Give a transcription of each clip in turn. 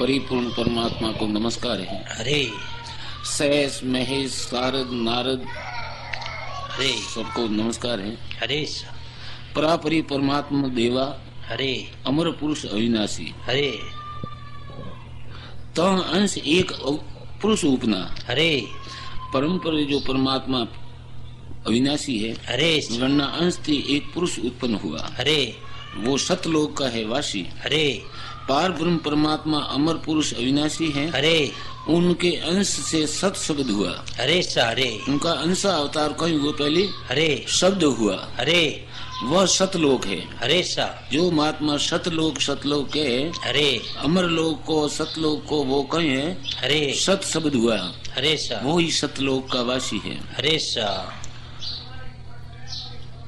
परिपूर्ण परमात्मा को नमस्कार है। हरे सहस महेश शारद नारद हरे सबको नमस्कार है। हरे परापरि परमात्मा देवा हरे अमर पुरुष अविनाशी हरे तो अंश एक पुरुष उपना हरे परंपरा जो परमात्मा अविनाशी है हरे वरना अंश से एक पुरुष उत्पन्न हुआ। हरे वो सतलोक का है वासी। हरे पार ब्रह्म परमात्मा अमर पुरुष अविनाशी है। हरे उनके अंश से सत शब्द हुआ। हरे सारे उनका अंशा अवतार कहीं हुआ पहले हरे शब्द हुआ। हरे वह सतलोक है। हरे सा जो महात्मा सतलोक है हरे अमर लोक को सतलोक को वो कहीं है हरे सत शब्द हुआ। हरे सा वो ही सतलोक का वासी है। हरे सा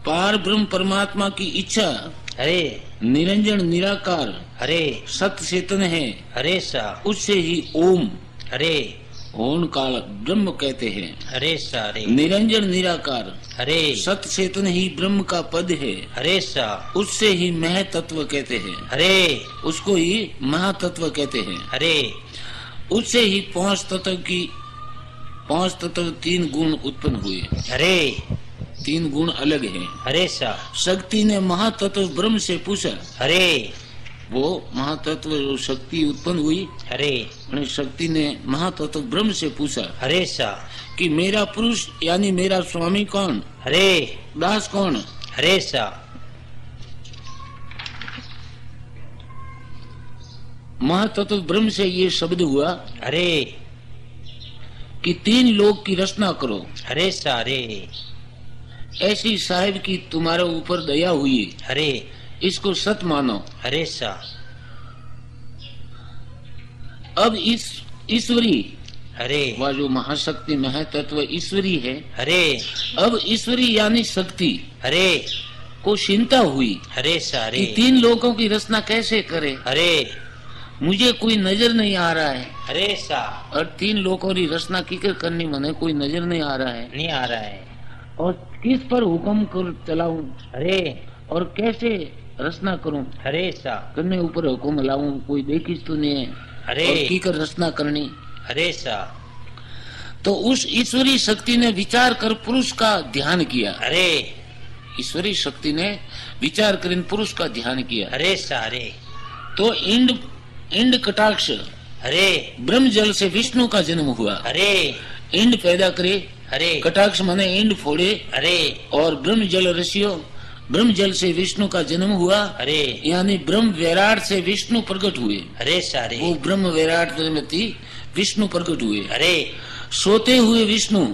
पार ब्रह्म परमात्मा की इच्छा हरे निरंजन निराकार हरे सत चेतन है। हरे सा उससे ही ओम हरे ओम काल ब्रह्म कहते हैं। हरे सारे निरंजन निराकार हरे सत चेतन ही ब्रह्म का पद है। हरे सा उससे ही महतत्व कहते हैं। हरे उसको ही महातत्व कहते हैं। हरे उससे ही पांच तत्व तीन गुण उत्पन्न हुए। हरे तीन गुण अलग हैं। हरे सा शक्ति ने महातत्व ब्रह्म से पूछा। हरे वो महातत्व जो शक्ति उत्पन्न हुई हरे शक्ति ने महातत्व ब्रह्म से पूछा हरे सा कि मेरा पुरुष यानी मेरा स्वामी कौन, हरे दास कौन। हरे सा महातत्व ब्रह्म से ये शब्द हुआ हरे कि तीन लोक की रचना करो। हरे सारे ऐसी साहिब की तुम्हारे ऊपर दया हुई। हरे इसको सत मानो। हरे सा अब इस ईश्वरी हरे वह जो महाशक्ति महतत्व ईश्वरी है। हरे अब ईश्वरी यानी शक्ति हरे को चिंता हुई हरे सारे कि तीन लोगों की रचना कैसे करे। हरे मुझे कोई नजर नहीं आ रहा है। हरे सा और तीन लोगों की रचना किकर करनी मने कोई नजर नहीं आ रहा है। नहीं आ रहा है। और किस पर हुक्म कर चलाऊं हरे और कैसे रचना करूं। हरे सा करने ऊपर हुक्म लाऊं कोई देखिस तो नहीं है। हरे और किकर रचना करनी। हरे सा तो उस ईश्वरी शक्ति ने विचार कर पुरुष का ध्यान किया। हरे ईश्वरी शक्ति ने विचार कर पुरुष का ध्यान किया। हरे सारे तो इंड कटाक्ष हरे ब्रह्म जल से विष्णु का जन्म हुआ। हरे इंड पैदा करे। हरे कटाक्ष माने इंड फोड़े। हरे और ब्रह्म जल ऋषियों ब्रह्म जल से विष्णु का जन्म हुआ। हरे यानी ब्रह्म विराट से विष्णु प्रकट हुए। हरे सारे वो ब्रह्म विराट विष्णु प्रकट हुए। हरे सोते हुए विष्णु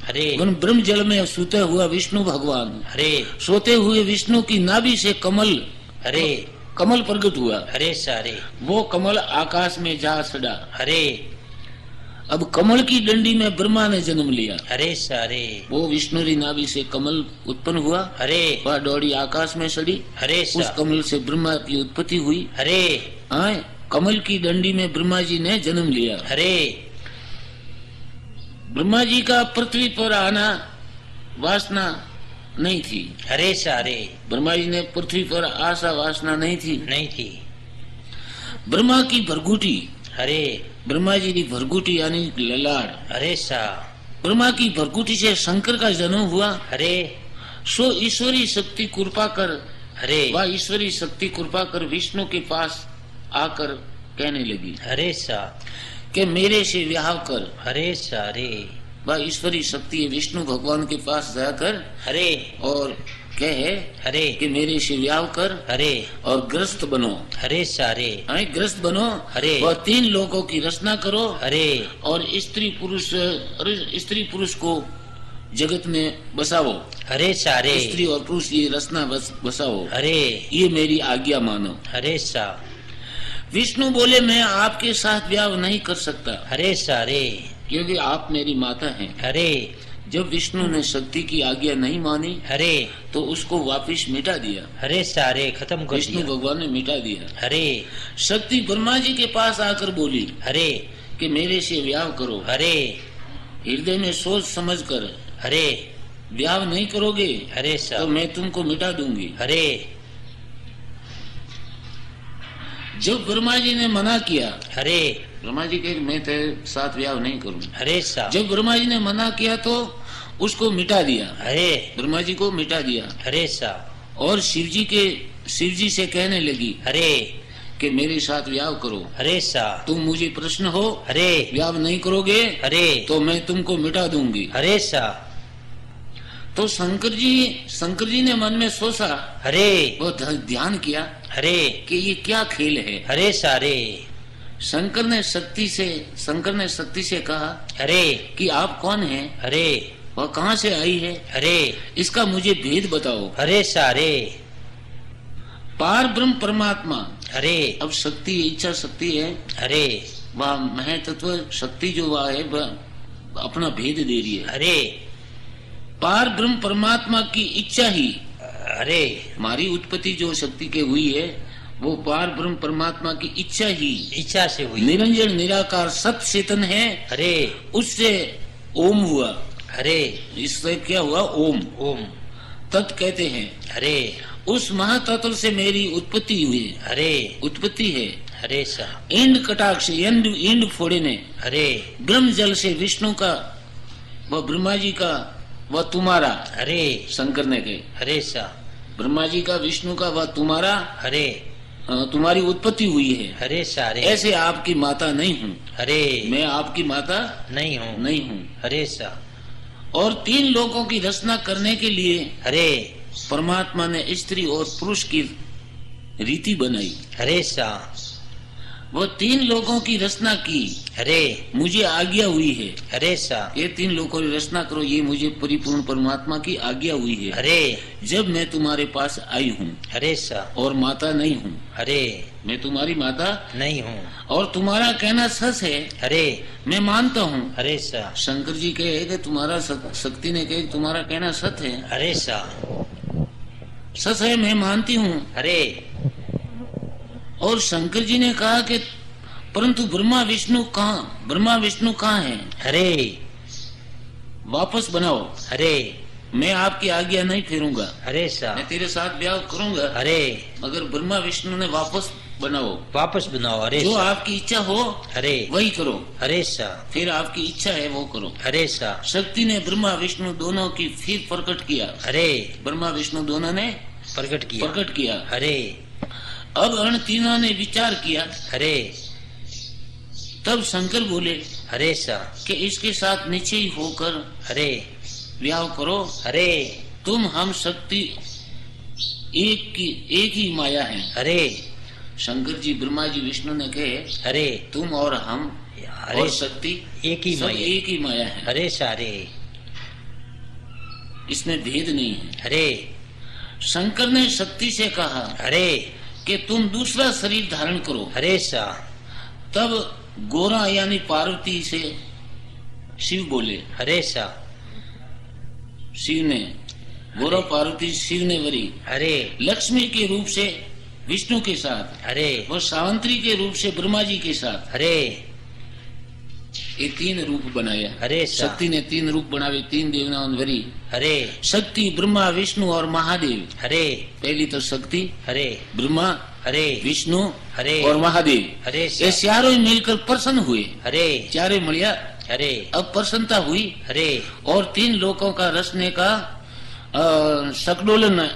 हरे ब्रह्म जल में सोते हुआ विष्णु भगवान। हरे सोते हुए विष्णु की नाभि से कमल प्रकट हुआ। हरे सारे वो कमल आकाश में जा सड़ा। हरे अब कमल की डंडी में ब्रह्मा ने जन्म लिया। हरे सारे वो विष्णु की नाभि से कमल उत्पन्न हुआ। हरे वह डोरी आकाश में सड़ी। हरे उस कमल से ब्रह्मा की उत्पत्ति हुई। हरे कमल की डंडी में ब्रह्मा जी ने जन्म लिया। हरे ब्रह्मा जी का पृथ्वी पर आना वासना नहीं थी। हरे सारे ब्रह्मा जी ने पृथ्वी पर आशा वासना नहीं थी। ब्रह्मा की भरगुटी हरे ब्रह्मा जी की भरगुटी यानी ललाट। हरे सा ब्रह्मा की भरगुटी से शंकर का जन्म हुआ। हरे सो ईश्वरी शक्ति कृपा कर हरे वह ईश्वरी शक्ति कृपा कर विष्णु के पास आकर कहने लगी हरे सा कि मेरे से विवाह कर। हरे सारे वह ईश्वरी शक्ति विष्णु भगवान के पास जाकर हरे और कहे हरे कि मेरे से विवाह कर हरे और ग्रस्त बनो। हरे सारे ग्रस्त बनो। हरे वह तीन लोगों की रचना करो। हरे और स्त्री पुरुष को जगत में बसाओ। हरे सारे स्त्री और पुरुष ये रचना बसाओ। हरे ये मेरी आज्ञा मानो। हरे सा विष्णु बोले मैं आपके साथ विवाह नहीं कर सकता। हरे सारे क्योंकि आप मेरी माता हैं। हरे जब विष्णु ने शक्ति की आज्ञा नहीं मानी हरे तो उसको वापिस मिटा दिया। हरे सारे खत्म कर विष्णु भगवान ने मिटा दिया। हरे शक्ति ब्रह्मा जी के पास आकर बोली हरे कि मेरे से विवाह करो। हरे हृदय में सोच समझ कर हरे विवाह नहीं करोगे हरे तो मैं तुमको मिटा दूंगी। हरे जब ब्रह्मा जी ने मना किया, हरे ब्रह्मा जी के मैं तेरे साथ ब्याह नहीं करूँ, हरे सा जब ब्रह्मा जी ने मना किया तो उसको मिटा दिया, हरे ब्रह्मा जी को मिटा दिया। हरे सा और शिव जी से कहने लगी हरे कि मेरे साथ ब्याह करो। हरे सा तुम मुझे प्रश्न हो, हरे ब्याह नहीं करोगे हरे तो मैं तुमको मिटा दूंगी। हरे सा तो शंकर जी ने मन में सोचा, हरे वो ध्यान किया हरे कि ये क्या खेल है। हरे सारे शंकर ने शक्ति से कहा हरे कि आप कौन हैं, हरे वह कहाँ से आई है, हरे इसका मुझे भेद बताओ। हरे सारे पार ब्रह्म परमात्मा, हरे अब शक्ति इच्छा शक्ति है, हरे वह महतत्व शक्ति जो वह है वह अपना भेद दे रही है। हरे पार ब्रह्म परमात्मा की इच्छा ही, हरे हमारी उत्पत्ति जो शक्ति के हुई है वो पार ब्रह्म परमात्मा की इच्छा ही इच्छा से हुई। निरंजन निराकार सत चेतन है, हरे उससे ओम हुआ। हरे इससे क्या हुआ, ओम। ओम तत् कहते हैं। हरे उस महातत्व से मेरी उत्पत्ति हुई, हरे उत्पत्ति है। हरे सा इंड कटाक्ष इंड फोड़े ने, हरे ब्रह्म जल से विष्णु का व ब्रह्मा जी का व तुम्हारा, हरे शंकर ने कहे हरे सा ब्रह्मा जी का विष्णु का व तुम्हारा, हरे तुम्हारी उत्पत्ति हुई है। हरे सारे ऐसे आपकी माता नहीं हूँ, हरे मैं आपकी माता नहीं हूँ नहीं हूँ। हरे सा और 3 लोगों की रचना करने के लिए हरे परमात्मा ने स्त्री और पुरुष की रीति बनाई। हरे सा वो 3 लोगों की रचना की, हरे मुझे आज्ञा हुई है। हरे सा ये 3 लोगों की रचना करो, ये मुझे परिपूर्ण परमात्मा की आज्ञा हुई है। हरे जब मैं तुम्हारे पास आई हूँ हरे सा और माता नहीं हूँ, हरे मैं तुम्हारी माता नहीं हूँ। और तुम्हारा कहना सच है, हरे मैं मानता हूँ। हरे सा शंकर जी कहे कि तुम्हारा शक्ति ने कहे तुम्हारा कहना सच है, हरे सा सच है, मैं मानती हूँ। हरे और शंकर जी ने कहा कि परंतु ब्रह्मा विष्णु कहाँ है, हरे वापस बनाओ। हरे मैं आपकी आज्ञा नहीं फेरूंगा, हरे सा मैं तेरे साथ ब्याह करूंगा, हरे मगर ब्रह्मा विष्णु ने वापस बनाओ, वापस बनाओ। हरे जो सा आपकी इच्छा हो हरे वही करो, हरे सा फिर आपकी इच्छा है वो करो। हरे सा शक्ति ने ब्रह्मा विष्णु दोनों की फिर प्रकट किया, हरे ब्रह्मा विष्णु दोनों ने प्रकट किया। हरे अब अण तीनों ने विचार किया। हरे तब शंकर बोले हरे सा कि इसके साथ निश्चय होकर हरे ब्याह करो। हरे तुम हम शक्ति एक ही माया है। हरे शंकर जी ब्रह्मा जी विष्णु ने कहे हरे तुम और हम और शक्ति एक ही सब माया, एक ही माया है। हरे सारे इसमें भेद नहीं है। हरे शंकर ने शक्ति से कहा हरे कि तुम दूसरा शरीर धारण करो। हरे सा तब गोरा यानी पार्वती से शिव बोले, हरे सा शिव ने गोरा पार्वती शिव ने वरी हरे लक्ष्मी के रूप से विष्णु के साथ, हरे और सावंत्री के रूप से ब्रह्मा जी के साथ, हरे ये 3 रूप बनाया। हरे सा शक्ति ने 3 रूप बनावे, 3 देवनाओं वरी हरे शक्ति ब्रह्मा विष्णु और महादेव। हरे पहली तो शक्ति, हरे ब्रह्मा, हरे विष्णु हरे और महादेव, हरे ये चारों मिलकर प्रसन्न हुए। हरे चारे मिलिया हरे अब प्रसन्नता हुई हरे और 3 लोगों का रचने का सकडोलन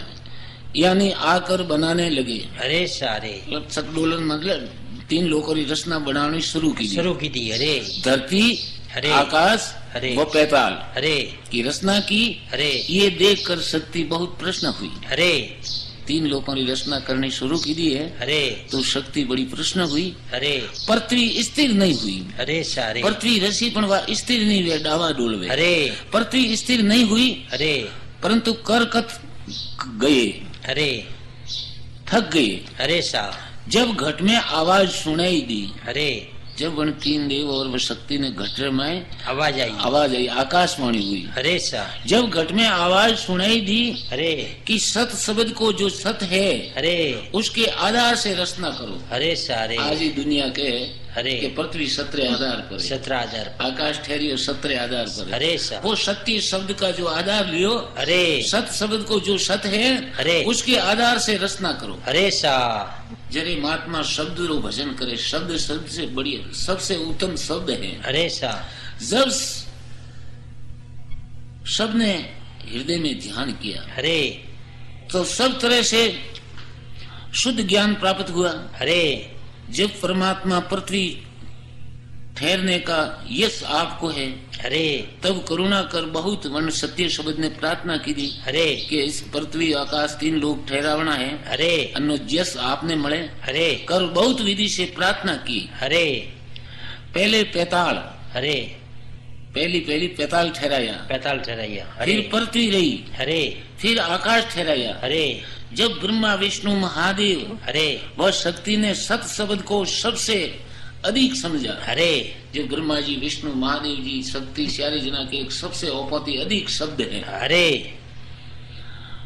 यानी आकर बनाने लगे। हरे सारे सकडोलन मतलब 3 लोगों की रचना बनानी शुरू की दी। हरे धरती, हरे आकाश, हरे व पैताल हरे की रचना की। हरे ये देखकर शक्ति बहुत प्रश्न हुई। हरे 3 लोगों की रचना करनी शुरू की दी है हरे तो शक्ति बड़ी प्रश्न हुई। हरे पृथ्वी स्थिर नहीं हुई। हरे सारे पृथ्वी रसी पण स्थिर नहीं हुए, डावा डोल हुए। हरे पृथ्वी स्थिर नहीं हुई हरे परंतु करकत गए, हरे थक गए। हरे सा जब घट में आवाज सुनाई दी, हरे जब उन 3 देव और वह शक्ति ने घट में आवाज आई, आकाशवाणी हुई। हरे सा जब घट में आवाज सुनाई दी हरे कि सत शब्द को जो सत है हरे उसके आधार से रचना करो। हरे सारे आज ही दुनिया के हरे कि पृथ्वी 17 आधार पर है, 17 आधार, आकाश ठहरी और 17 आधार पर है। हरे सा वो सत्य शब्द का जो आधार लियो, हरे सत शब्द को जो सत है हरे उसके आधार से रचना करो। हरे सा जरे महात्मा शब्द रो भजन करे। शब्द शब्द से बढ़िया सबसे उत्तम शब्द है। अरे सा जब शब्द ने हृदय में ध्यान किया अरे तो सब तरह से शुद्ध ज्ञान प्राप्त हुआ। अरे जब परमात्मा पृथ्वी ठहरने का यश आपको है, अरे तब करुणा कर बहुत वर्ण सत्य शब्द ने प्रार्थना की थी अरे कि इस पृथ्वी आकाश 3 लोग ठहरावना है। अरे अन्नो यश आपने मिले। अरे कर बहुत विधि से प्रार्थना की। अरे पहले पैताल, अरे पहली पैताल ठहराया, पैताल ठहराया। फिर पृथ्वी रही, अरे फिर आकाश ठहराया। अरे जब ब्रह्मा विष्णु महादेव अरे वह शक्ति ने सत शब्द को सबसे अधिक समझा। अरे जो ब्रह्मा जी विष्णु महादेव जी शक्ति सारे जना के एक सबसे औपति अधिक शब्द है। अरे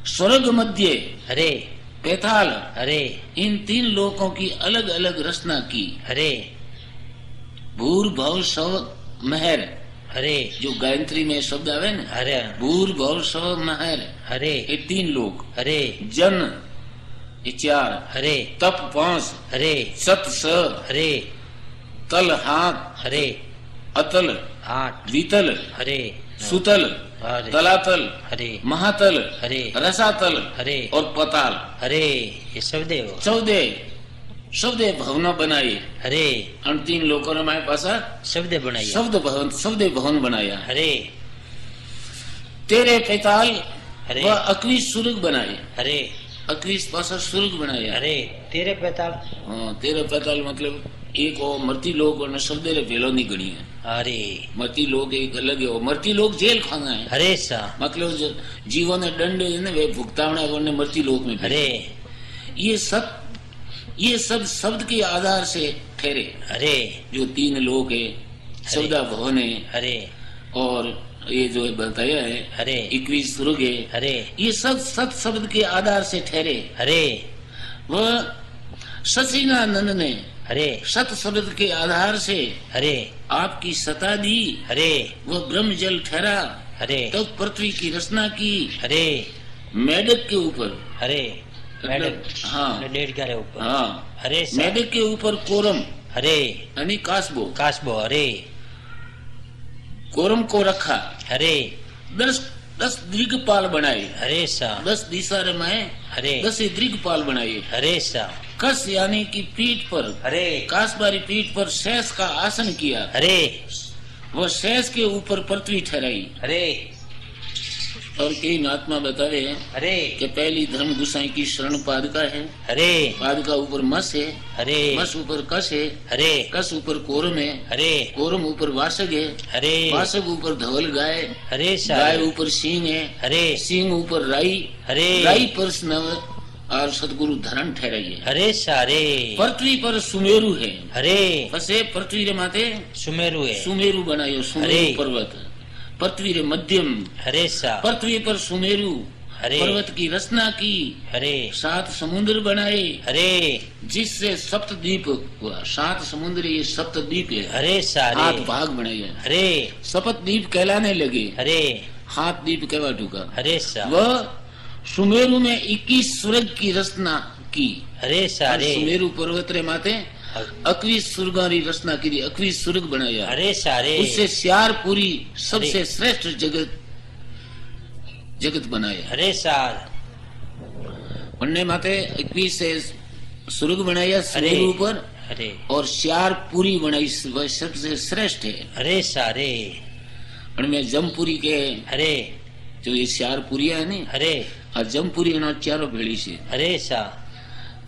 स्वर्ग मध्य, अरे पैताल, अरे इन 3 लोकों की अलग अलग रचना की। अरे भूर भव स्व महर, अरे जो गायत्री में शब्द आवे ना, अरे भूर भव स्व महर, अरे ये 3 लोक। अरे जन ये 4, अरे तप 5, अरे सत 6, अरे तल हाथ, अरे अतल, 8 वितल, अरे सुतल, अरे तलातल, अरे महातल, अरे रसातल अरे और पताल। अरे ये शब्द है वो। 14 भवन बनाए। अरे और 3 लोगों ने हमारे पास शब्द बनाया। शब्द भवन बनाया। अरे तेरे पैताल अरे वह 21 सुर्ग बनाए। अरे 21 पासा सुर्ग बनाया। अरे तेरे पैताल। हाँ, तेरे पैताल मतलब एक वो मरती लोग और शब्द भेलो नहीं गणी है। अरे मरती लोग एक अलग है, मरती लोग जेल खाना है। अरे सा मतलब जीवों ने दंड ने वे भुगतावना वो मरती लोग में। अरे ये सब शब्द के आधार से ठहरे। अरे जो 3 लोग है, शब्दा भवन है, अरे और ये जो बताया है अरे 21 सुर्ग है। अरे ये सब सत शब्द के आधार से ठहरे। अरे वह सचिदानंद ने अरे सत शब्द के आधार से अरे आपकी सता दी। अरे वह ब्रह्म जल ठहरा। अरे तब पृथ्वी की रचना की अरे मेढक के ऊपर। अरे मेढक, हाँ डेढ़ के ऊपर। हाँ, अरे मेढक के ऊपर कोरम अरे यानी कासबो अरे कोरम को रखा। अरे 10 दिग्पाल बनाए। अरे सा 10 दिशा रमाए। अरे 10 दिग्पाल बनाए। अरे सा कस यानी कि पीठ पर, अरे कासबारी पीठ पर शेष का आसन किया। अरे वह शेष के ऊपर पृथ्वी ठहराई। अरे और कई महात्मा बतावे अरे कि पहली धर्म गुसाई की शरण पादुका है। अरे पादुका ऊपर मस है। अरे मस ऊपर कस है। अरे कस ऊपर कोरम है। अरे कोरम ऊपर वासक है। अरे वासक ऊपर धवल गाय। अरे गाय ऊपर सींग है। अरे सींग ऊपर राई। अरे राई पर नव और सतगुरु धरण ठहराइए। अरे सारे पृथ्वी पर सुमेरु है। अरे बसे पृथ्वी रे माथे सुमेरु है। सुमेरु बनायो। सुमेरु पर्वत पृथ्वी रे मध्यम। अरे सा पृथ्वी पर सुमेरु अरे पर्वत की रचना की। अरे 7 समुद्र बनाए। अरे जिससे सप्तद्वीप हुआ। 7 समुद्र ये सप्तद्वीप है। अरे सारे 7 भाग बनाए। अरे सप्तद्वीप कहलाने लगे। अरे 7 द्वीप कहवा टूका। अरे सा वह सुमेरु में 21 सुर्ग की रचना की। अरे सारे सुमेरु पर्वत रे माथे 21 सुर्गारी रचना की। 21 सुर्ग बनाया। अरे सारे उससे श्यारपुरी सबसे श्रेष्ठ जगत बनाया। अरे सार उनने माथे 21 से सुर्ग बनाया सुमेरु पर। अरे और श्यारपुरी बनाई वह सबसे श्रेष्ठ है। अरे सारे उनमें जमपुरी के अरे जो ये श्यारपुरिया है नी। अरे और जमपुरी ना चारों भेड़ी से। अरे सा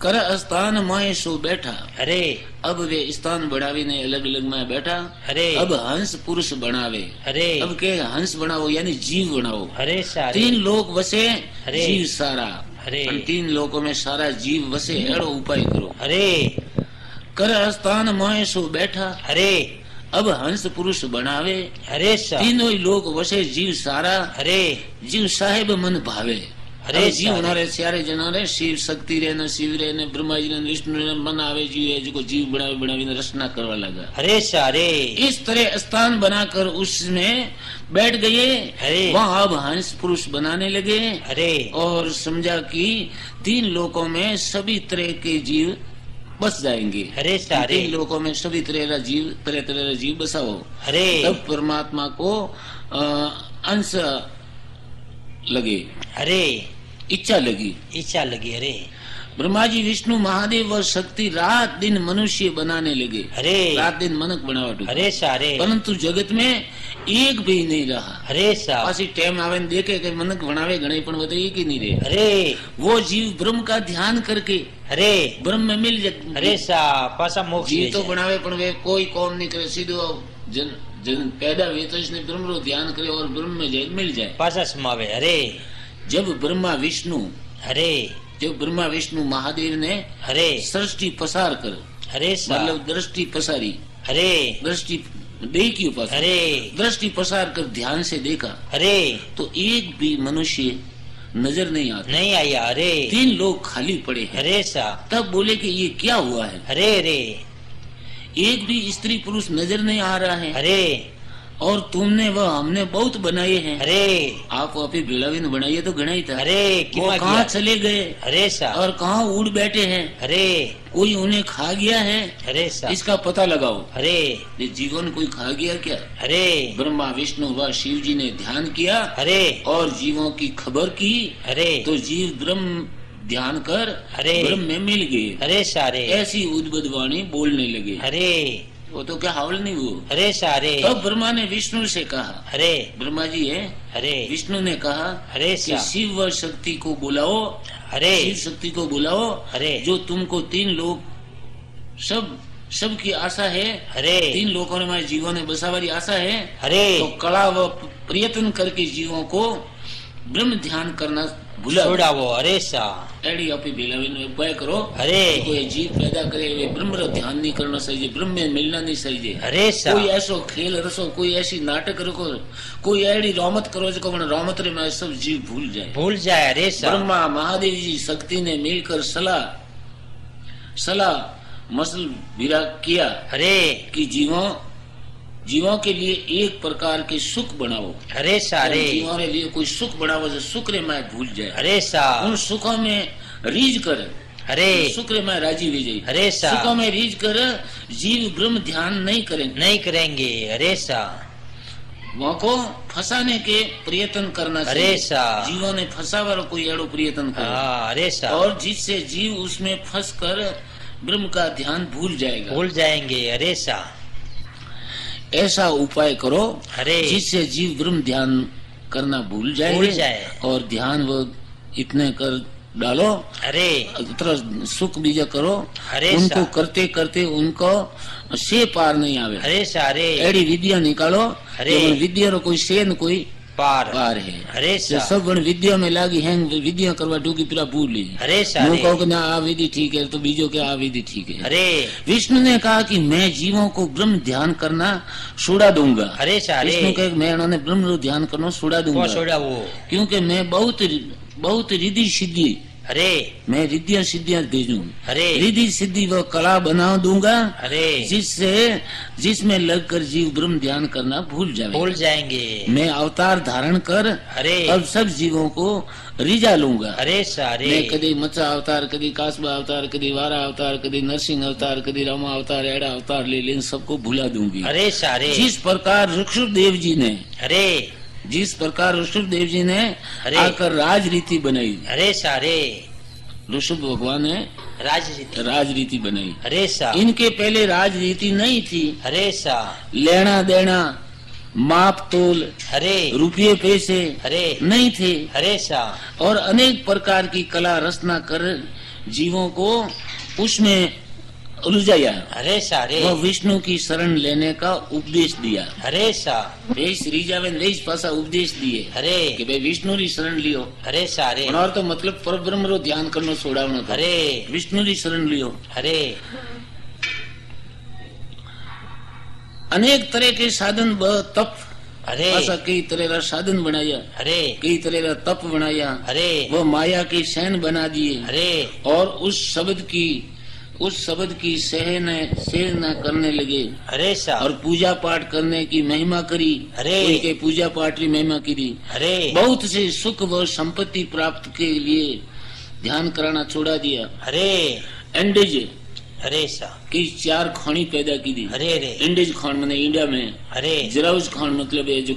कर स्थान माए सो बैठा। अरे अब वे स्थान बढ़ावे ने अलग अलग में बैठा। अरे अब हंस पुरुष बनावे। अरे अब के हंस बनाओ यानी जीव बनाओ। अरे सारे 3 लोक वसे अरे जीव सारा। अरे 3 लोकों में सारा जीव वसे एड़ो उपाय करो। अरे कर स्थान माए सो बैठा। अरे अब हंस पुरुष बनावे। अरे सा 3 लोक वसे जीव सारा। अरे जीव साहेब मन भावे। अरे जीव नारे सारे जना रे शिव शक्ति रे न शिव रे ने ब्रह्मा जी ने विष्णु ने मन आवे जीव है जो जीव बनावे बनावी ने रचना करवा लगा। अरे सारे इस तरह स्थान बनाकर उसमें बैठ गए। अरे वहाँ अब हंस पुरुष बनाने लगे। अरे और समझा कि 3 लोकों में सभी तरह के जीव बस जाएंगे। अरे सारे तीन लोकों में सभी तरह तरह जीव बसाओ। अरे तब परमात्मा को अंश लगे, अरे इच्छा लगी, इच्छा लगी। अरे ब्रह्मा जी विष्णु महादेव व शक्ति रात दिन मनुष्य बनाने लगे। अरे रात दिन मनक बनावट। अरे सारे परंतु जगत में एक भी नहीं रहा। अरे सा पासी टाइम आवे ने देखे कि मनक बनावे घणे पण वो तो एक ही नहीं रहे। अरे वो जीव ब्रह्म का ध्यान करके अरे ब्रह्म में मिल जाते। अरे सा पासा मोक्ष जीव तो बनावे पण वे कोई कौम नहीं करे, सीधो जन पैदा हुए तो इसने ब्रह्म रो ध्यान करे और ब्रह्म में जाए मिल जाए। पासा समावे। अरे जब ब्रह्मा विष्णु महादेव ने अरे सृष्टि पसार कर, अरे सा मतलब दृष्टि पसारी, अरे दृष्टि देह की उपासना, अरे दृष्टि पसार कर ध्यान से देखा अरे तो एक भी मनुष्य नजर नहीं आता, नहीं आया। अरे तीन लोग खाली पड़े हैं। अरे सा तब बोले कि ये क्या हुआ है, अरे अरे एक भी स्त्री पुरुष नजर नहीं आ रहा है। अरे और तुमने वह हमने बहुत बनाए हैं। अरे आप अभी बेलाविन बनाइए तो घना ही था। अरे वो कहाँ चले गए अरे सा और कहाँ उड़ बैठे हैं, अरे कोई उन्हें खा गया है, अरे सा इसका पता लगाओ। अरे ये जीवन कोई खा गया क्या? अरे ब्रह्मा विष्णु व शिव जी ने ध्यान किया अरे और जीवों की खबर की, अरे तो जीव ब्रह्म ध्यान कर अरे ब्रह्म में मिल गए। अरे सारे ऐसी उद्भुत वाणी बोलने लगे। अरे वो तो क्या हावल नहीं वो। अरे सारे तब ब्रह्मा ने विष्णु से कहा, अरे ब्रह्मा जी है, अरे विष्णु ने कहा अरे कि शिव व शक्ति को बुलाओ, अरे शिव शक्ति को बुलाओ, अरे जो तुमको तीन लोग सब की आशा है। अरे तीन लोगों ने हमारे जीवों ने बसावारी आशा है। अरे तो कड़ा व प्रयत्न करके जीवों को ब्रह्म ध्यान करना भूला छोड़ावो। अरे सा एडी आपी बेलाविन उपाय करो। अरे कोई जीव पैदा करे वे ब्रह्म रो ध्यान नहीं करना सही, ब्रह्म में मिलना नहीं सही। अरे सा कोई ऐसो खेल रसो, कोई ऐसी नाटक रखो, कोई एडी रोमत करो जो रोमत रे में सब जीव भूल जाए। अरे सा ब्रह्मा महादेव जी शक्ति ने मिलकर सलाह मसल विरा किया, अरे कि जीवों के लिए एक प्रकार के सुख बनाओ। अरे सारे जीवों के लिए कोई सुख बनाओ जो सुख रे मैं भूल जाए। अरे सा उन सुखों में रीझ कर, अरे सुख रे मैं राजी विजय। अरे सा सुखों में रीझ कर जीव ब्रह्म ध्यान नहीं करेंगे। अरे सा वहाँ को फंसाने के प्रयत्न करना चाहिए। अरे सा जीवों ने फंसावा कोई एड़ो प्रयत्न करे, अरे सा और जिससे जीव उसमें फंस कर ब्रह्म का ध्यान भूल जाएंगे। अरे सा ऐसा उपाय करो अरे जिससे जीव ब्रह्म ध्यान करना भूल जाए और ध्यान वो इतने कर डालो। अरे इतना सुख बीजा करो। अरे उनको करते करते उनको से पार नहीं आवे। अरे सारे एडी विद्या निकालो। अरे विद्या रो कोई से न कोई पार है। अरे सब गण विद्या में लागी है, विद्या करवा टूकी पूरा भूल ली। अरे सारे कहो कि ना आ विधि ठीक है तो बीजो के आ विधि ठीक है। अरे विष्णु ने कहा कि मैं जीवों को ब्रह्म ध्यान करना छुड़ा दूंगा। अरे सारे विष्णु कहे मैं उन्होंने ब्रह्म ध्यान करना छुड़ा दूंगा, क्योंकि मैं बहुत रिद्धि सिद्धि, अरे मैं रिद्धियां सिद्धियां भेजूं। अरे रिद्धि सिद्धि वो कला बना दूंगा, अरे जिसमें लगकर जीव ब्रह्म ध्यान करना भूल जाएंगे। मैं अवतार धारण कर अरे अब सब जीवों को रिझा लूंगा। अरे सारे मैं कदी मचा अवतार, कदी कासबा अवतार, कदी वारा अवतार, कदी नरसिंह अवतार, कदी रामा अवतार, एड़ा अवतार ले लें सबको भुला दूंगी। अरे सारे जिस प्रकार ऋषभदेव जी ने अरे आकर राजरीति बनाई। अरे सारे ऋषभ भगवान ने राजरीति बनाई। अरे सा इनके पहले राजरीति नहीं थी। अरे सा लेना देना, माप तोल, अरे रुपये पैसे अरे नहीं थे। अरे सा और अनेक प्रकार की कला रचना कर जीवों को उसमें उलझाया। अरे सारे वह विष्णु की शरण लेने का उपदेश दिया। अरे सा देश पासा उपदेश दिए। अरे कि भाई विष्णु की शरण लियो। अरे सारे और तो मतलब पर ब्रह्म रो ध्यान करना छोड़ावनो। अरे विष्णु की शरण लियो। अरे अनेक तरह के साधन तप, अरे ऐसा कई तरह का साधन बनाया। अरे कई तरह का तप बनाया। अरे वो माया के सैन बना दिए। अरे और उस शब्द की सेना करने लगे। अरे सा और पूजा पाठ करने की महिमा करी। अरे उनके पूजा पाठ की महिमा करी। अरे बहुत से सुख व संपत्ति प्राप्त के लिए ध्यान कराना छोड़ा दिया। अरे एंडेज अरे सा कि 4 खानी पैदा की थी। अरे रे इंडिज खान मैंने इंडिया में, अरे जराउज खान मतलब ये जो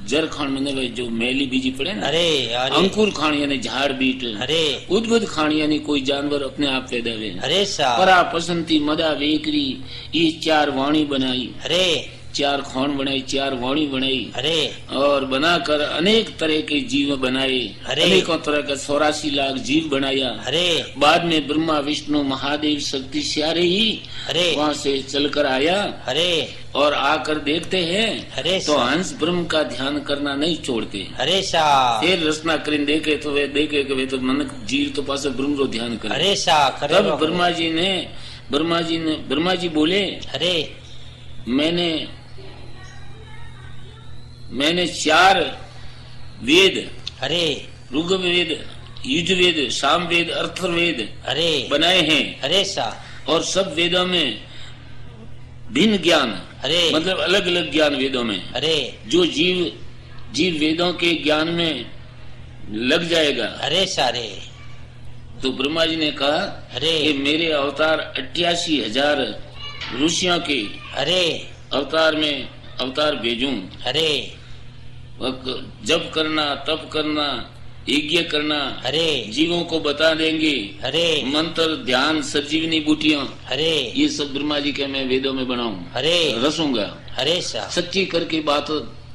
जर खान मैंने जो मैली बीजी पड़े ना, अरे अरे अंकुर खान यानी झाड़ बीट, अरे उद्भुत खान यानी कोई जानवर अपने आप पैदा हुए, अरे सा परा पसंती मदा वेकरी, ये 4 वाणी बनाई, अरे 4 खान बनाई, 4 वाणी बनाई, अरे और बनाकर अनेक तरह के जीव बनाए, अरे अनेकों तरह का 84 लाख जीव बनाया। अरे बाद में ब्रह्मा विष्णु महादेव शक्ति सारे ही अरे वहाँ से चलकर आया अरे और आकर देखते हैं अरे तो हंस ब्रह्म का ध्यान करना नहीं छोड़ते। अरे सा फिर रचना करीन देखे तो वे देखे कि वे तो मन जीव तो पास ब्रह्म रो ध्यान करे। अरे सा तब ब्रह्मा जी बोले, अरे मैंने 4 वेद, अरे ऋग्वेद, यजुर्वेद, सामवेद, अथर्ववेद अरे बनाए हैं, अरे सा और सब वेदों में भिन्न ज्ञान, अरे मतलब अलग अलग ज्ञान वेदों में, अरे जो जीव वेदों के ज्ञान में लग जाएगा। अरे सारे तो ब्रह्मा जी ने कहा अरे कि मेरे अवतार 88,000 ऋषियों के अरे अवतार भेजूं, अरे जप करना, तप करना, यज्ञ करना, अरे जीवों को बता देंगे, अरे मंत्र, ध्यान, संजीवनी बूटियां, अरे ये सब ब्रह्मा जी के मैं वेदों में बनाऊं, अरे रसूंगा, अरे सा सच्ची करके बात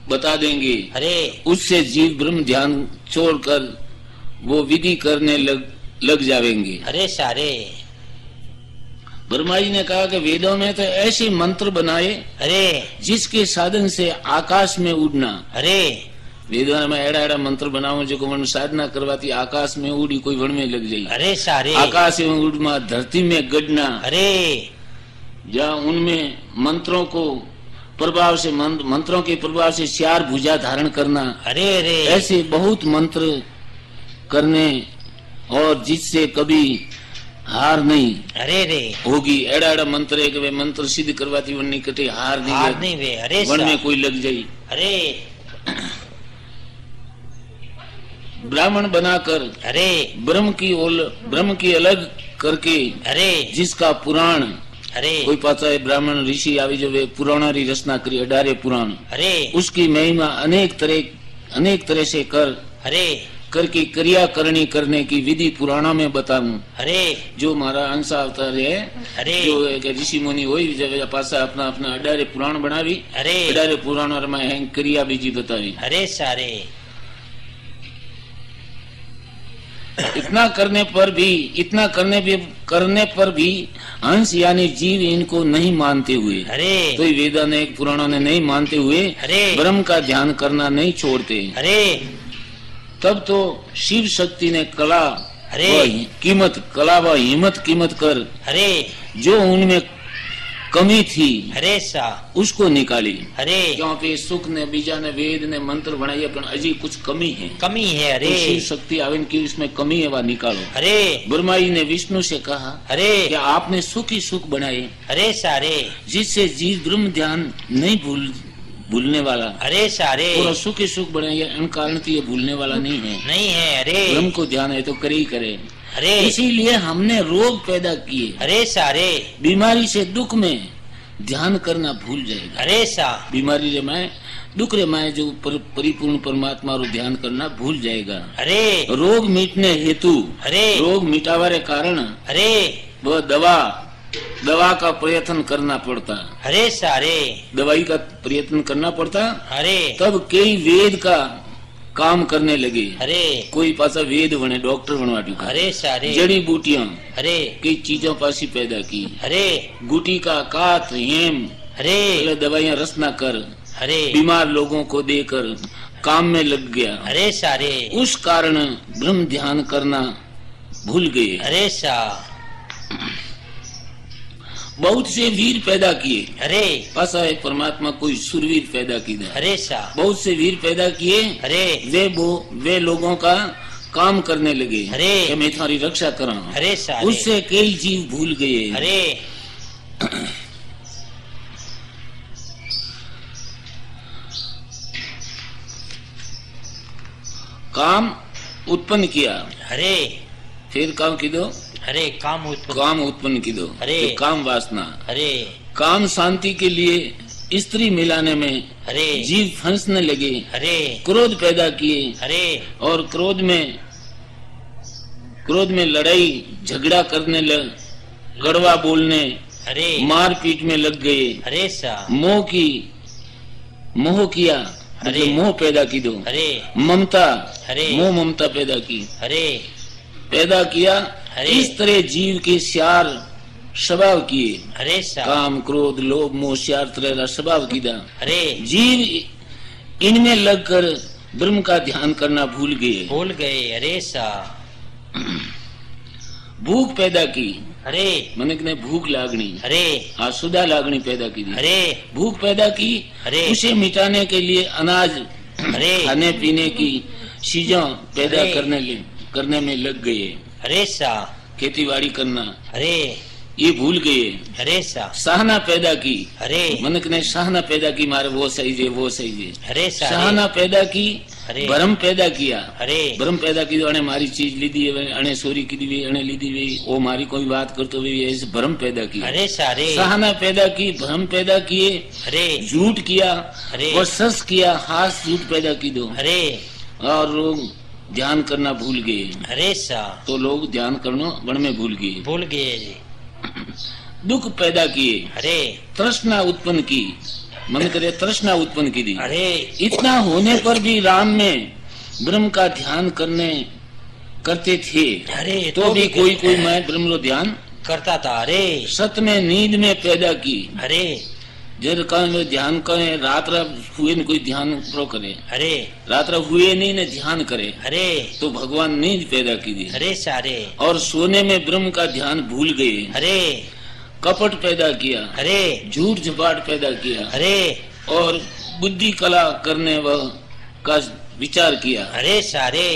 बता देंगे। अरे उससे जीव ब्रह्म ध्यान छोड़कर वो विधि करने लग जाएंगे। अरे सारे ब्रह्मा जी ने कहा कि वेदों में तो ऐसे मंत्र बनाए अरे जिसके साधन से आकाश में उड़ना। अरे वेदों में एड़ा मंत्र बनाओ जो वन साधना करवाती आकाश में उड़ी कोई वन में लग जाए, अरे सारे आकाश में उड़ना, धरती में गड़ना, अरे जहाँ उनमें मंत्रों के प्रभाव से 4 भुजा धारण करना। अरे अरे ऐसे बहुत मंत्र करने और जिससे कभी हार नहीं अरे रे होगी। एड़ा मंत्र है कि वे मंत्र सिद्ध करवाती वन निकटे हार नहीं वे अरे वन में कोई लग जाये। अरे ब्राह्मण बनाकर अरे ब्रह्म की अलग करके अरे जिसका पुराण अरे कोई पाता है ब्राह्मण ऋषि आवी जो वे पुराणारी रचना करी 18 पुराण, अरे उसकी महिमा अनेक तरह से करके क्रिया करने की विधि पुराणों में बताऊं। अरे जो हमारा अंश अवतार है, अरे जो ऋषि मुनि हो जब पासा अपना 18 पुराण बनावी, अरे 18 पुराण में क्रिया बीजी बतावी। अरे सारे इतना करने पर भी हंस यानी जीव इनको नहीं मानते हुए, अरे तो वेदा ने पुराणों ने नहीं मानते हुए, अरे ब्रह्म का ध्यान करना नहीं छोड़ते। अरे तब तो शिव शक्ति ने कला व हिम्मत कर, अरे जो उनमें कमी थी, अरे सा उसको निकाली। अरे क्योंकि सुख ने बीजा ने वेद ने मंत्र बनाया पर अजी कुछ कमी है। अरे तो शिव शक्ति आवन की इसमें कमी है वह निकालो। अरे ब्रह्मा जी ने विष्णु से कहा, अरे क्या आपने सुख ही सुख बनाए, अरे सारे जिससे जीव ब्रह्म ध्यान नहीं भूलने वाला, अरे सारे पूरा सुख ही सुख बनाया, इन कारण तो ये भूलने वाला नहीं है। अरे ब्रह्म को ध्यान है तो करे ही करे। अरे इसीलिए हमने रोग पैदा किए। अरे सारे बीमारी से दुख में ध्यान करना भूल जाएगा। अरे सा बीमारी रे माए दुख रे माए जो परिपूर्ण परमात्मा रो ध्यान करना भूल जाएगा। अरे रोग मिटने हेतु, अरे रोग मिटावारे कारण, अरे वो दवा का प्रयत्न करना पड़ता। अरे सारे दवाई का प्रयत्न करना पड़ता। अरे तब कई वेद का काम करने लगे। अरे कोई पासा वेद बने डॉक्टर बनवा चुका। अरे सारे जड़ी बूटियां, अरे कई चीजों पासी पैदा की। अरे गुटी का कात हेम, अरे दवाइयां रचना कर, अरे बीमार लोगों को देकर काम में लग गया। अरे सारे उस कारण ब्रह्म ध्यान करना भूल गए। अरे सा बहुत से वीर पैदा किए। अरे पासा है परमात्मा कोई सुरवीर पैदा किया। अरे सा बहुत से वीर पैदा किए। अरे वे लोगों का काम करने लगे। अरे मैं तुम्हारी रक्षा करा। अरे सा उससे कई जीव भूल गए। अरे काम उत्पन्न किया। अरे फिर काम कीधो अरे काम उत्पन्न कीधो अरे काम वासना अरे काम शांति के लिए स्त्री मिलाने में अरे जीव फंसने लगे अरे क्रोध पैदा किए अरे और क्रोध में लड़ाई झगड़ा करने लग कड़वा बोलने अरे मारपीट में लग गए अरे सा मोह किया अरे मोह पैदा की दो अरे ममता अरे मोह ममता पैदा किया अरे इस तरह जीव के चार स्वभाव किए अरे सा काम क्रोध लोभ मोह चार तरह का स्वभाव किया अरे जीव इनमें लगकर ब्रह्म का ध्यान करना भूल गए अरे सा भूख पैदा की अरे मनक ने भूख लागनी अरे आसुदा लागनी पैदा की अरे भूख पैदा की अरे उसे मिटाने के लिए अनाज अरे खाने पीने की चीजों पैदा करने में लग गए अरे सा खेतीबाड़ी करना अरे ये भूल गए अरे सा सहना पैदा की अरे मनक ने सहना पैदा की मारे वो सही है अरे सहना पैदा की अरे भ्रम पैदा किया अरे भ्रम पैदा की अने मारी चीज लीधी अने चोरी की दी अने लीधी हुई वो मारी कोई बात करते हुए ऐसे भ्रम पैदा किया अरे सारे सहना पैदा की भ्रम पैदा किए अरे झूठ किया अरे और सस किया हाथ झूठ पैदा की दो अरे और लोग ध्यान करना भूल गए अरे सा तो लोग ध्यान करना वन में भूल गए जी दुख पैदा किए अरे तृष्णा उत्पन्न की मन करे तृष्णा उत्पन्न की दी अरे इतना होने पर भी राम में ब्रह्म का ध्यान करते थे अरे तो भी कोई मैं ब्रह्म लो ध्यान करता था अरे सत में नींद में पैदा की अरे जब कहीं ध्यान करे रात हुए न कोई ध्यान प्रो करे अरे रात हुए नहीं न ध्यान करे अरे तो भगवान नींद पैदा की दी अरे सारे और सोने में ब्रह्म का ध्यान भूल गए अरे कपट पैदा किया अरे झूठ झपाट पैदा किया अरे और बुद्धि कला करने का विचार किया अरे सारे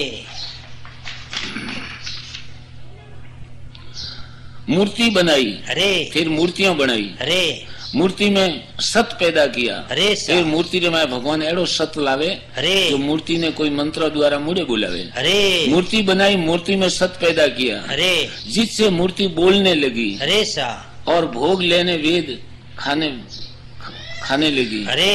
मूर्ति बनाई अरे फिर मूर्तियां बनाई अरे मूर्ति में सत पैदा किया अरे फिर मूर्ति रे में भगवान एड़ो सत लावे अरे जो मूर्ति ने कोई मंत्र द्वारा मुड़े बुलावे अरे मूर्ति बनाई मूर्ति में सत पैदा किया अरे जिससे मूर्ति बोलने लगी अरे सा और भोग लेने वेद खाने लगी अरे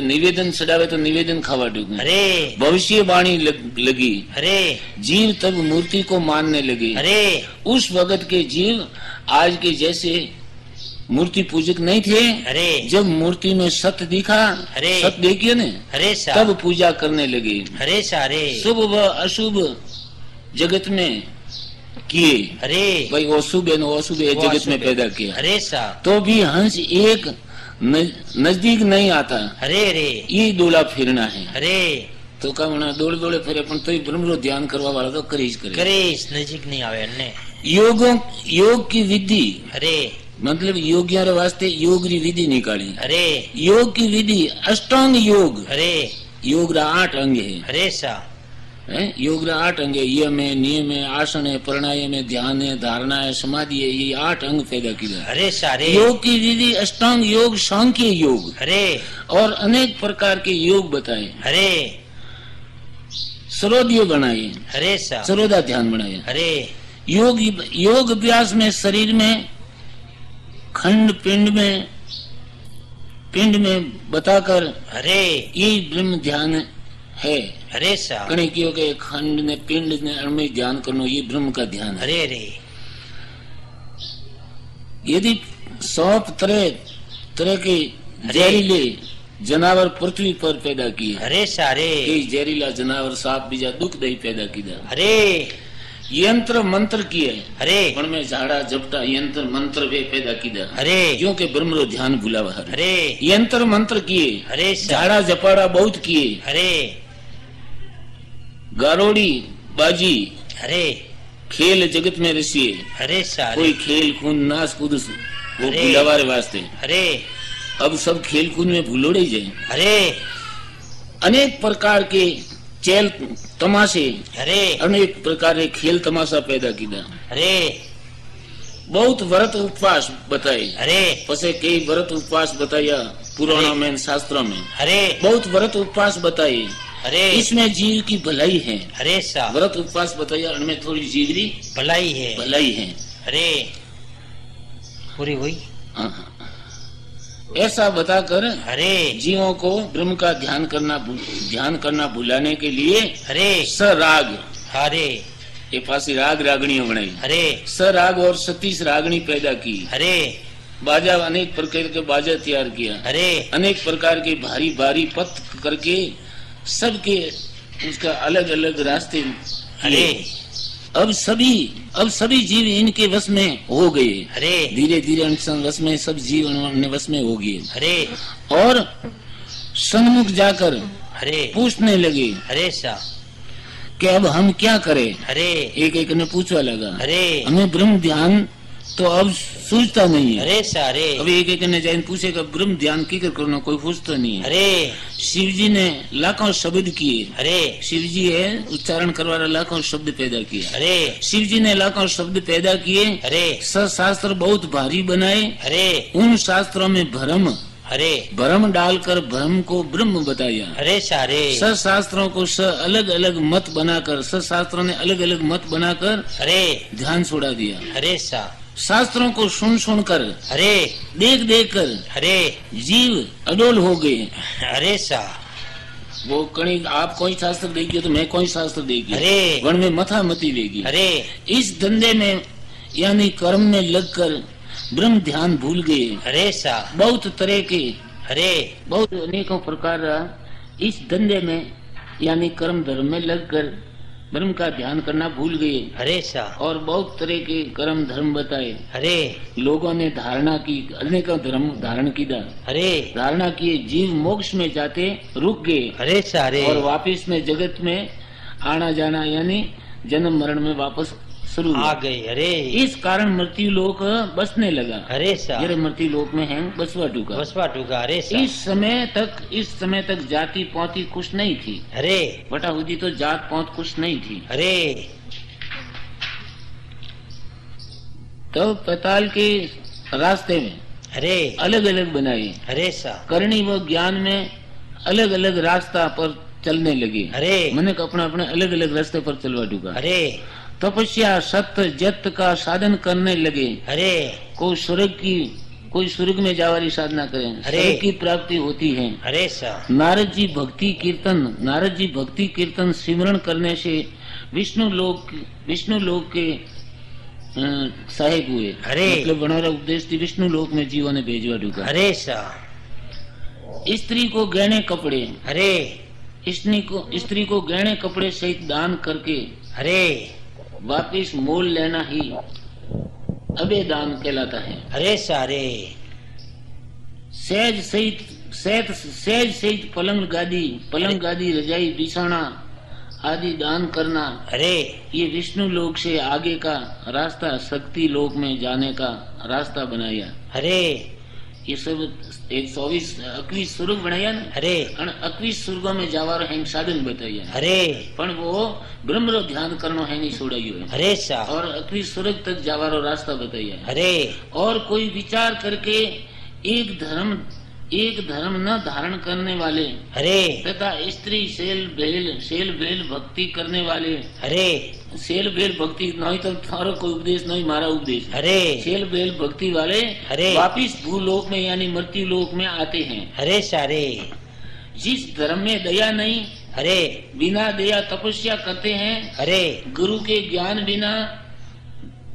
निवेदन चढ़ावे तो निवेदन खावा डूबे अरे भविष्यवाणी लगी अरे जीव तब मूर्ति को मानने लगे अरे उस वक्त के जीव आज के जैसे मूर्ति पूजक नहीं थे अरे जब मूर्ति में सत्य दिखा अरे सत्य देखिए न अरे तब पूजा करने लगे अरे सारे शुभ व अशुभ जगत में किए अरे भाई अशुभ जगत में पैदा किया अरे सा तो भी हंस एक नजदीक नहीं आता अरे अरे ये डोला फिरना है अरे तो का मना दौड़े फिरे पण तो ब्रह्म ध्यान करवा वाला तो करीज नजीक नहीं आवे अन्ने योग की विधि अरे मतलब योगिया रे वास्ते योग री विधि निकाली अरे योग की विधि अष्टांग योग अरे योग रा 8 अंग है अरे सा योग रा 8 अंग है यम है नियम है आसन है प्राणायाम है ध्यान है धारणा है समाधि है ये 8 अंग पैदा किया अरे सारे योग की विधि अष्टांग योग सांख्य योग अरे और अनेक प्रकार के योग बताए अरे सरोदियो बनाए अरे सा सरोदा ध्यान बनाए अरे योग अभ्यास में शरीर में खंड पिंड में बताकर अरे ये ब्रह्म ध्यान है अरे सा कने क्यों के खंड ने पिंड ने अणु ध्यान करना ये ब्रह्म का ध्यान है अरे अरे यदि 100 तरह के जहरीले जानवर पृथ्वी पर पैदा किए अरे सारे कई जहरीला जानवर सांप बीजा दुखदायी पैदा किया अरे यंत्र मंत्र किए अरे पण में झाड़ा झपटा यंत्र मंत्र वे पैदा किया अरे क्योंकि ब्रह्म रो ध्यान भुलावा अरे यंत्र मंत्र किए अरे झाड़ा झपाड़ा बहुत किए अरे गारोड़ी बाजी अरे खेल जगत में रसिए अरे सारे कोई खेल कूद नाच कूद वो भुलावा रे वास्ते अरे अब सब खेल कूद में भूलोड़े जाए अरे अनेक प्रकार के चेल तमाशे अरे अनेक प्रकार के खेल तमाशा पैदा किया अरे बहुत व्रत उपवास बताए अरे पसे कई व्रत उपवास बताया पुराणों में शास्त्रों में अरे बहुत व्रत उपवास बताए अरे इसमें जीव की भलाई है। अरे सा व्रत उपवास बताया, उनमें थोड़ी जीव की भलाई है। भलाई है। अरे पूरी हुई। ऐसा बताकर अरे जीवों को ब्रह्म का ध्यान करना भुलाने के लिए अरे सराग, अरे ये फांसी राग रागणियों बनाई। अरे सराग और 36 रागणी पैदा की। अरे बाजा, अनेक प्रकार के बाजा तैयार किया। अरे अनेक प्रकार के भारी भारी पथ करके सबके उसका अलग अलग रास्ते। अरे अब सभी जीव इनके वश में हो गए। अरे धीरे धीरे वश में सब जीव उनके वश में हो गए। अरे और सन्मुख जाकर अरे पूछने लगे अरे सा कि अब हम क्या करें। अरे एक एक ने पूछवा लगा। अरे हमें ब्रह्म ध्यान तो अब सूझता नहीं है। अरे सारे अब एक एक ने जाइन पूछेगा ब्रह्म ध्यान की करना, कोई पूछता नहीं है। अरे शिव जी ने लाखों शब्द किए। अरे शिव जी है उच्चारण करवा रहा, लाखों शब्द पैदा किए। अरे शिव जी ने लाखों शब्द पैदा किए। अरे शास्त्र बहुत भारी बनाए। अरे उन शास्त्रों में भ्रम डालकर भ्रम को ब्रह्म बताया। अरे सारे शास्त्रों को अलग अलग मत बनाकर, शास्त्रों ने अलग अलग मत बनाकर अरे ध्यान छोड़ा दिया। अरे सा शास्त्रों को सुन कर, अरे देख कर अरे जीव अडोल हो गए। अरे सा वो कहीं आप कोई शास्त्र देगी तो मैं कोई शास्त्र देगी। अरे वन में मथा मती देगी। अरे इस धंधे में यानी कर्म में लगकर ब्रह्म ध्यान भूल गए। अरे सा बहुत तरह के, अरे बहुत अनेकों प्रकार इस धंधे में यानी कर्म धर्म में लगकर ब्रह्म का ध्यान करना भूल गए। अरे सा और बहुत तरह के कर्म धर्म बताए। अरे लोगों ने धारणा की, अनेकों धर्म धारण किया। अरे धारणा किए, जीव मोक्ष में जाते रुक गए। अरे सारे और वापिस में जगत में आना जाना यानी जन्म मरण में वापस शुरू आ गए। अरे इस कारण मृत्यु लोक बसने लगा। अरे सा ये मृत्यु लोक में है बसवा टूका। अरे सा इस समय तक जाति पौती कुछ नहीं थी। अरे बटा हुई तो जात पौत कुछ नहीं थी। अरे तो पताल के रास्ते में अरे अलग अलग बनाए। अरे सा करनी व ज्ञान में अलग अलग रास्ता पर चलने लगे। अरे मैंने अपने अपने अलग अलग रास्ते पर चलवा टूका। अरे तपस्या सत्य जत का साधन करने लगे। अरे कोई स्वर्ग में जावारी साधना करें, स्वर्ग की प्राप्ति होती है। अरे सा नारद जी भक्ति कीर्तन सिमरण करने से विष्णु लोक के साहेब हुए। अरे मतलब बनोरा उपदेश थी विष्णु लोक में जीवों ने भेजवा ढूंढा। अरे सा स्त्री को गहने कपड़े, अरे स्त्री को गहने कपड़े सहित दान करके अरे वापिस मोल लेना ही अबे दान कहलाता है। अरे सारे सहज सहित पलंग गादी रजाई बिछाना आदि दान करना। अरे ये विष्णु लोक से आगे का रास्ता शक्ति लोक में जाने का रास्ता बनाया। अरे ये सब 21 स्वर्ग बनाया ना। अरे 21 स्वर्गों में जावारो है साधन बताया। अरे पण वो ब्रह्म रो ध्यान करनो है नहीं छोड़ायो है। अरे सा और 21 स्वर्ग तक जावारो रास्ता बताया। अरे और कोई विचार करके एक धर्म न धारण करने वाले, अरे तथा स्त्री सेल भेल भक्ति करने वाले, अरे सेल भेल भक्ति नहीं तो थारो कोई उपदेश नहीं मारा उपदेश। अरे सेल भेल भक्ति वाले अरे वापिस भूलोक में यानी मृत्यु लोक में आते हैं। अरे सारे जिस धर्म में दया नहीं, अरे बिना दया तपस्या करते हैं। अरे गुरु के ज्ञान बिना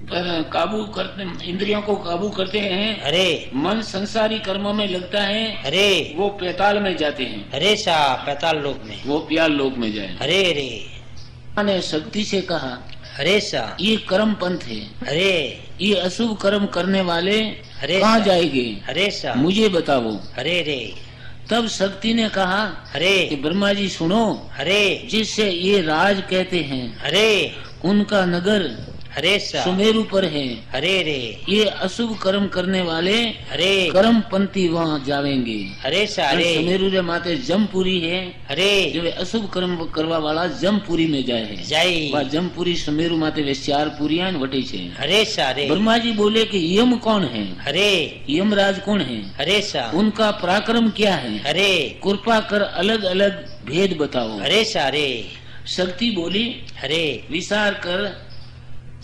काबू करते, इंद्रियों को काबू करते हैं। अरे मन संसारी कर्मों में लगता है। अरे वो पैताल में जाते हैं। अरे सा पैताल लोक में, वो प्याल लोक में जाए। अरे अरे ने शक्ति से कहा अरे सा ये कर्म पंथ है। अरे ये अशुभ कर्म करने वाले अरे कहाँ जाएंगे? अरे सा मुझे बताओ। अरे रे तब शक्ति ने कहा अरे कि ब्रह्मा जी सुनो, अरे जिससे ये राज कहते हैं अरे उनका नगर अरे सा सुमेरु पर है। अरे रे ये अशुभ कर्म करने वाले अरे कर्म पंथी वहाँ जावेंगे। अरे सारे सुमेरु रे माते जमपुरी है। अरे जो अशुभ कर्म करवा वाला जमपुरी में जाए है। जाई वह जमपुरी सुमेरु माते वे 4 पुरियां वटे छे। अरे सारे ब्रह्मा जी बोले कि यम कौन है? अरे यमराज कौन है? अरे सा उनका पराक्रम क्या है? अरे कृपा कर अलग अलग भेद बताओ। अरे सारे शक्ति बोली अरे विचार कर,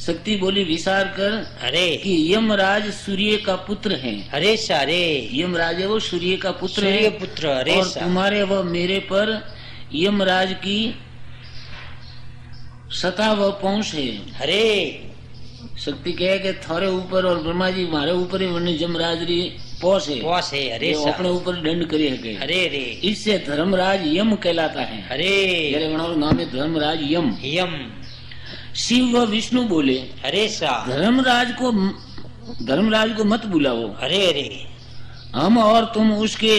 शक्ति बोली विचार कर अरे कि यमराज सूर्य का पुत्र है। अरे सारे यमराज है वो सूर्य का पुत्र सूर्य है पुत्र अरे और सा तुम्हारे व मेरे पर यमराज की सता व पहुंच है। अरे शक्ति कहे कि थारे ऊपर और ब्रह्मा जी मारे ऊपर ही यमराज री पहुंच है, पौस है अरे जो सा अपने ऊपर दंड करे है। अरे रे इससे धर्मराज यम कहलाता है। अरे नाम है धर्मराज यम। यम शिव व विष्णु बोले अरे सा धर्मराज को मत बुलाओ, अरे रे हम और तुम उसके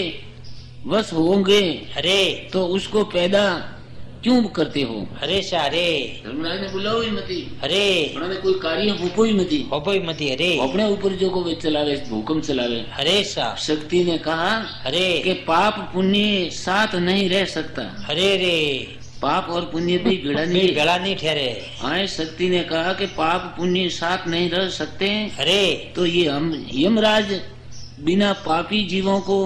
वश होंगे अरे तो उसको पैदा क्यों करते हो। अरे सारे धर्मराज ने बुलाओ ही मती, अरे उन्होंने कोई कार्य होपो ही मती, होपो मती अरे अपने ऊपर जो को वे चलावे भूकम चलावे। अरे सा शक्ति ने कहा अरे कि पाप पुण्य साथ नहीं रह सकता। अरे रे पाप और पुण्य भी भिड़ा नहीं ठहरे। आए शक्ति ने कहा कि पाप पुण्य साथ नहीं रह सकते। अरे तो ये हम यमराज बिना पापी जीवों को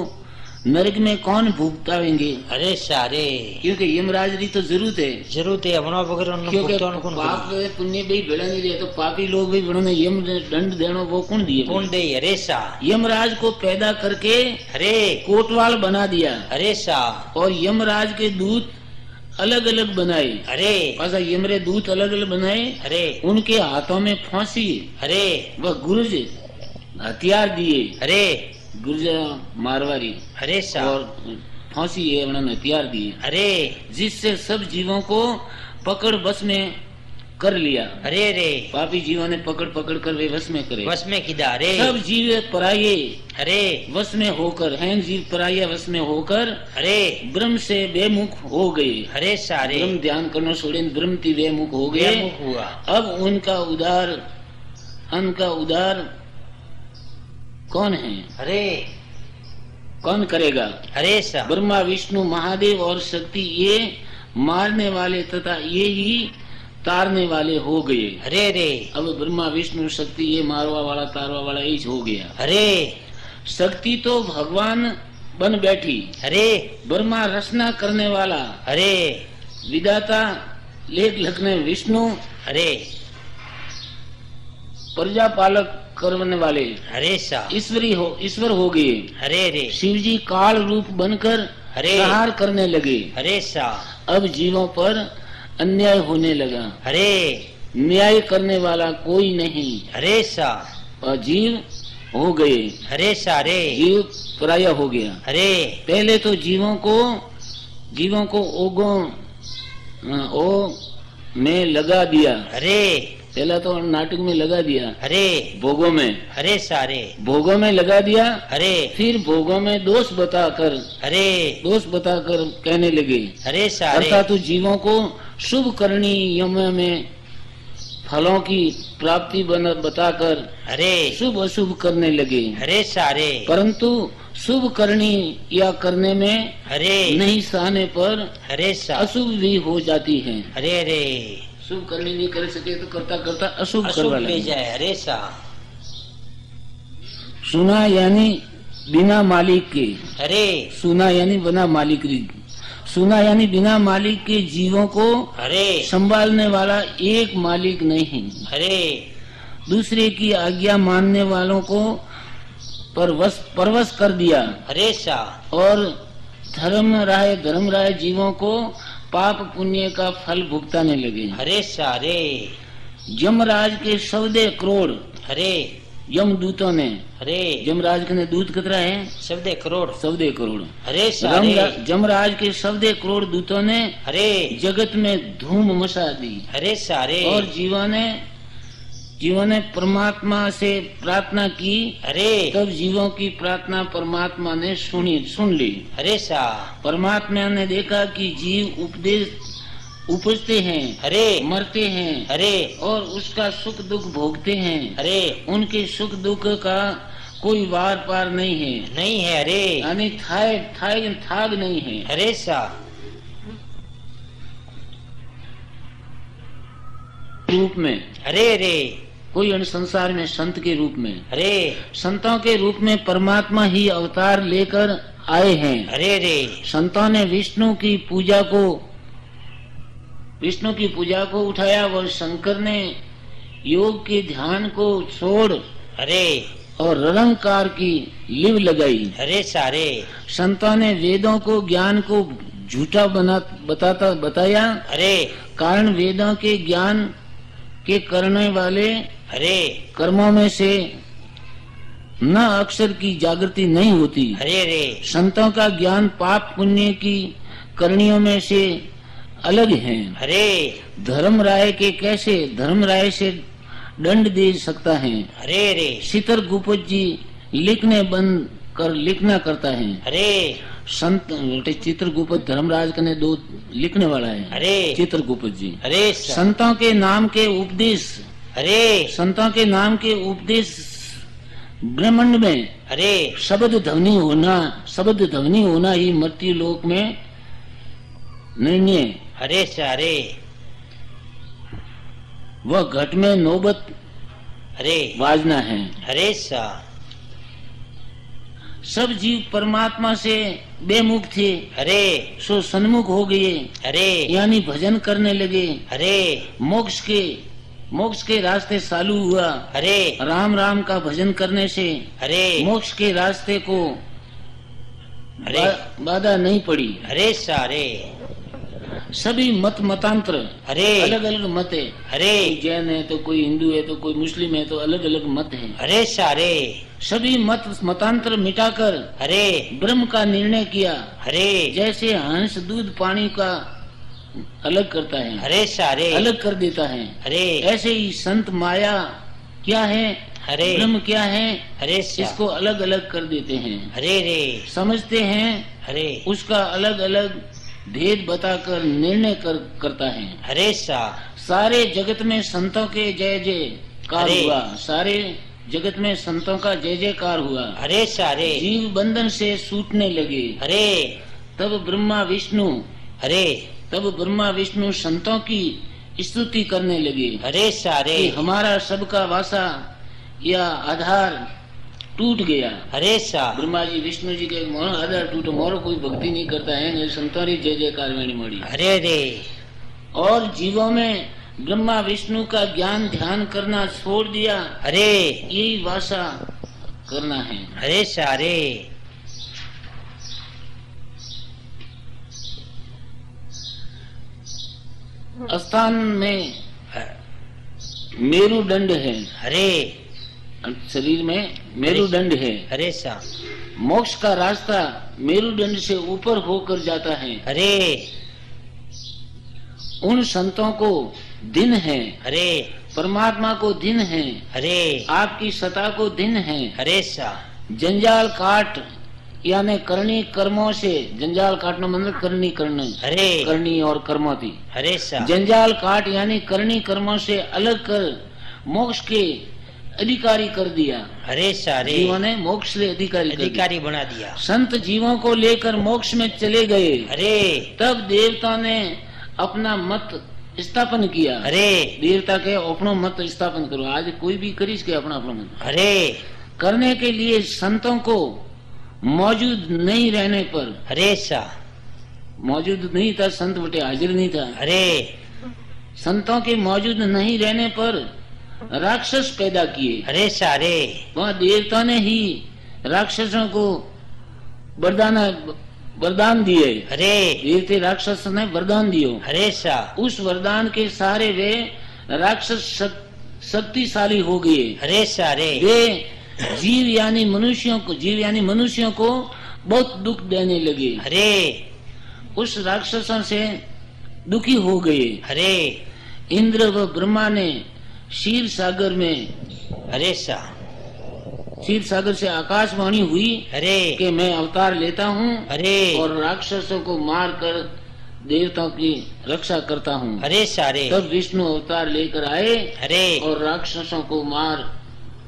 नरक में कौन भुगतावेंगे। अरे सारे क्योंकि यमराज री तो जरूरत है हमना वगैरह क्योंकि पाप पुण्य भी भिड़ा नहीं रहे तो पापी लोग भी उन्होंने यम दंड देना वो कौन दे। अरे सा यमराज को पैदा करके अरे कोतवाल बना दिया। अरे सा और यमराज के दूत अलग अलग बनाए। अरे पासा यमरे दूत अलग अलग बनाए। अरे उनके हाथों में फांसी अरे वह गुरुज हथियार दिए। अरे गुर्जा मारवाड़ी अरे सा और फांसी है उन्होंने हथियार दिए। अरे जिससे सब जीवों को पकड़ बस में कर लिया। अरे रे पापी जीवों ने पकड़ पकड़ कर वे वश में करे। वश में किदा अरे सब जीव पराये अरे वश में होकर हैं, जीव पराये वश में होकर अरे ब्रह्म से बेमुख हो गए। अरे सारे ब्रह्म ध्यान करना छोड़े ब्रह्म की बेमुख हो गए। हुआ अब उनका उद्धार कौन है। अरे कौन करेगा। अरे सा ब्रह्मा विष्णु महादेव और शक्ति ये मारने वाले तथा ये ही तारने वाले हो गए। अरे रे अब ब्रह्मा विष्णु शक्ति ये मारवा वाला तारवा वाला ही हो गया। अरे शक्ति तो भगवान बन बैठी। अरे ब्रह्मा रचना करने वाला। अरे विधाता लेख लिखने विष्णु। अरे प्रजा पालक करने वाले। अरे सा ईश्वर हो गए। अरे रे शिव जी काल रूप बनकर संहार करने लगे। अरे सा अब जीवों पर अन्याय होने लगा। अरे न्याय करने वाला कोई नहीं। अरे सा और जीव हो गए। अरे सारे जीव पराया हो गया। अरे पहले तो जीवों को ओगों में लगा दिया। अरे पहला तो नाटक में लगा दिया। अरे भोगों में। अरे सारे भोगों में लगा दिया। अरे फिर भोगों में दोष बताकर कहने लगे। अरे सारे अर्थात तो जीवों को शुभ करनी यम में फलों की प्राप्ति बताकर अरे शुभ अशुभ करने लगे। अरे सारे परंतु शुभ करनी या करने में अरे नहीं सहने पर अरे अशुभ भी हो जाती है। अरे रे शुभ करनी नहीं कर सके तो करता करता अशुभ ले जाए। अरे सा सुना यानी बिना मालिक के। अरे सुना यानी बिना मालिक सुना यानी बिना मालिक के जीवों को अरे संभालने वाला एक मालिक नहीं। अरे दूसरे की आज्ञा मानने वालों को परवश कर दिया। अरे सा और धर्मराय जीवों को पाप पुण्य का फल भुगताने लगे। अरे सारे यमराज के 100 करोड़ अरे यमदूतों ने। अरे यमराज के दूत कितना है। 100 करोड़। 100 करोड़। अरे सारे यमराज के 100 करोड़ दूतों ने अरे जगत में धूम मचा दी। अरे सारे और जीवों ने परमात्मा से प्रार्थना की। अरे तब जीवों की प्रार्थना परमात्मा ने सुन ली। अरे सा परमात्मा ने देखा कि जीव उपजते हैं। अरे मरते हैं। अरे और उसका सुख दुख भोगते हैं। अरे उनके सुख दुख का कोई वार पार नहीं है। अरे यानी थाग नहीं है। अरे सा रूप में। अरे कोई संसार में संत के रूप में। अरे संतों के रूप में परमात्मा ही अवतार लेकर आए हैं। अरे रे संतों ने विष्णु की पूजा को उठाया, वह शंकर ने योग के ध्यान को छोड़ अरे और निरंकार की लिव लगाई। अरे सारे संतों ने वेदों को ज्ञान को झूठा बताया। अरे कारण वेदों के ज्ञान के करने वाले अरे कर्मों में से न अक्षर की जागृति नहीं होती। अरे रे संतों का ज्ञान पाप पुण्य की करणियों में से अलग है। अरे धर्मराय के कैसे धर्मराय से दंड दे सकता है। अरे रे चित्र गुप्त जी लिखने बंद कर लिखना करता है। अरे संत चित्रगुप्त धर्मराज कने दो लिखने वाला है। अरे चित्रगुप्त जी। अरे संतों के नाम के उपदेश, अरे संतों के नाम के उपदेश ब्रह्मांड में अरे शब्द ध्वनि होना ही मृत्यु लोक में निर्णय। अरे सारे वह घट में नौबत अरे बाजना है। अरे सा सब जीव परमात्मा से बेमुख थे, अरे सो सन्मुख हो गए। अरे यानी भजन करने लगे। अरे मोक्ष के रास्ते चालू हुआ। अरे राम राम का भजन करने से अरे मोक्ष के रास्ते को अरे बाधा नहीं पड़ी। अरे सारे सभी मतांतर अरे अलग अलग मत है। अरे कोई जैन है तो कोई हिंदू है तो कोई मुस्लिम है, तो अलग अलग मत है। अरे सारे सभी मतांतर मिटाकर अरे ब्रह्म का निर्णय किया। अरे जैसे हंस दूध पानी का अलग करता है, अरे सारे अलग कर देता है, अरे ऐसे ही संत माया क्या है, अरे ब्रह्म क्या है, अरे इसको अलग अलग कर देते हैं। अरे रे समझते हैं, अरे उसका अलग अलग भेद बताकर निर्णय करता है। अरे सा सारे जगत में संतों के जय जयकार हुआ। सारे जगत में संतों का जय जयकार हुआ। अरे सारे जीव बंधन से छूटने लगे। अरे तब ब्रह्मा विष्णु संतों की स्तुति करने लगे। अरे सारे हमारा सबका वासा या आधार टूट गया। अरे सा ब्रह्मा जी विष्णु जी के मोर आधार टूटो, मोरो कोई भक्ति नहीं करता है, संतों री जय जयकार वेणी मोड़ी। अरे रे और जीवों में ब्रह्मा विष्णु का ज्ञान ध्यान करना छोड़ दिया। अरे यही वासा करना है। अरे सारे स्थान में मेरुदंड है। अरे शरीर में मेरुदंड है। अरे सा मोक्ष का रास्ता मेरुदंड से ऊपर होकर जाता है। अरे उन संतों को दिन है। अरे परमात्मा को दिन है। अरे आपकी सत्ता को दिन है। अरे सा जंजाल काट यानी करनी कर्मों से, जंजाल काटना मतलब करनी अरे करनी और कर्मों थी। अरे सा जंजाल काट यानी करनी कर्मों से अलग कर मोक्ष के अधिकारी कर दिया। अरे सारे जीवों ने मोक्ष से अधिकारी बना दिया। संत जीवों को लेकर मोक्ष में चले गए। अरे तब देवता ने अपना मत स्थापन किया। अरे देवता के अपनो मत स्थापन करो। आज कोई भी करीस के अपना मत अरे करने के लिए संतों को मौजूद नहीं रहने पर, अरे सा मौजूद नहीं था, संत बटे हाजिर नहीं था। अरे संतों के मौजूद नहीं रहने पर राक्षस पैदा किए। अरे सारे वहाँ देवता ने ही राक्षसों को वरदान दिए। अरे देवते राक्षस ने वरदान दियो। अरे सा उस वरदान के सहारे वे राक्षस शक्तिशाली हो गए। अरे सारे वे जीव यानी मनुष्यों को बहुत दुख देने लगे। अरे उस राक्षसों से दुखी हो गए। अरे इंद्र व ब्रह्मा ने क्षीर सागर में, अरे सा क्षीर सागर से आकाशवाणी हुई अरे कि मैं अवतार लेता हूँ अरे और राक्षसों को मार कर देवताओं की रक्षा करता हूँ। अरे सारे तब विष्णु अवतार लेकर आए अरे और राक्षसों को मार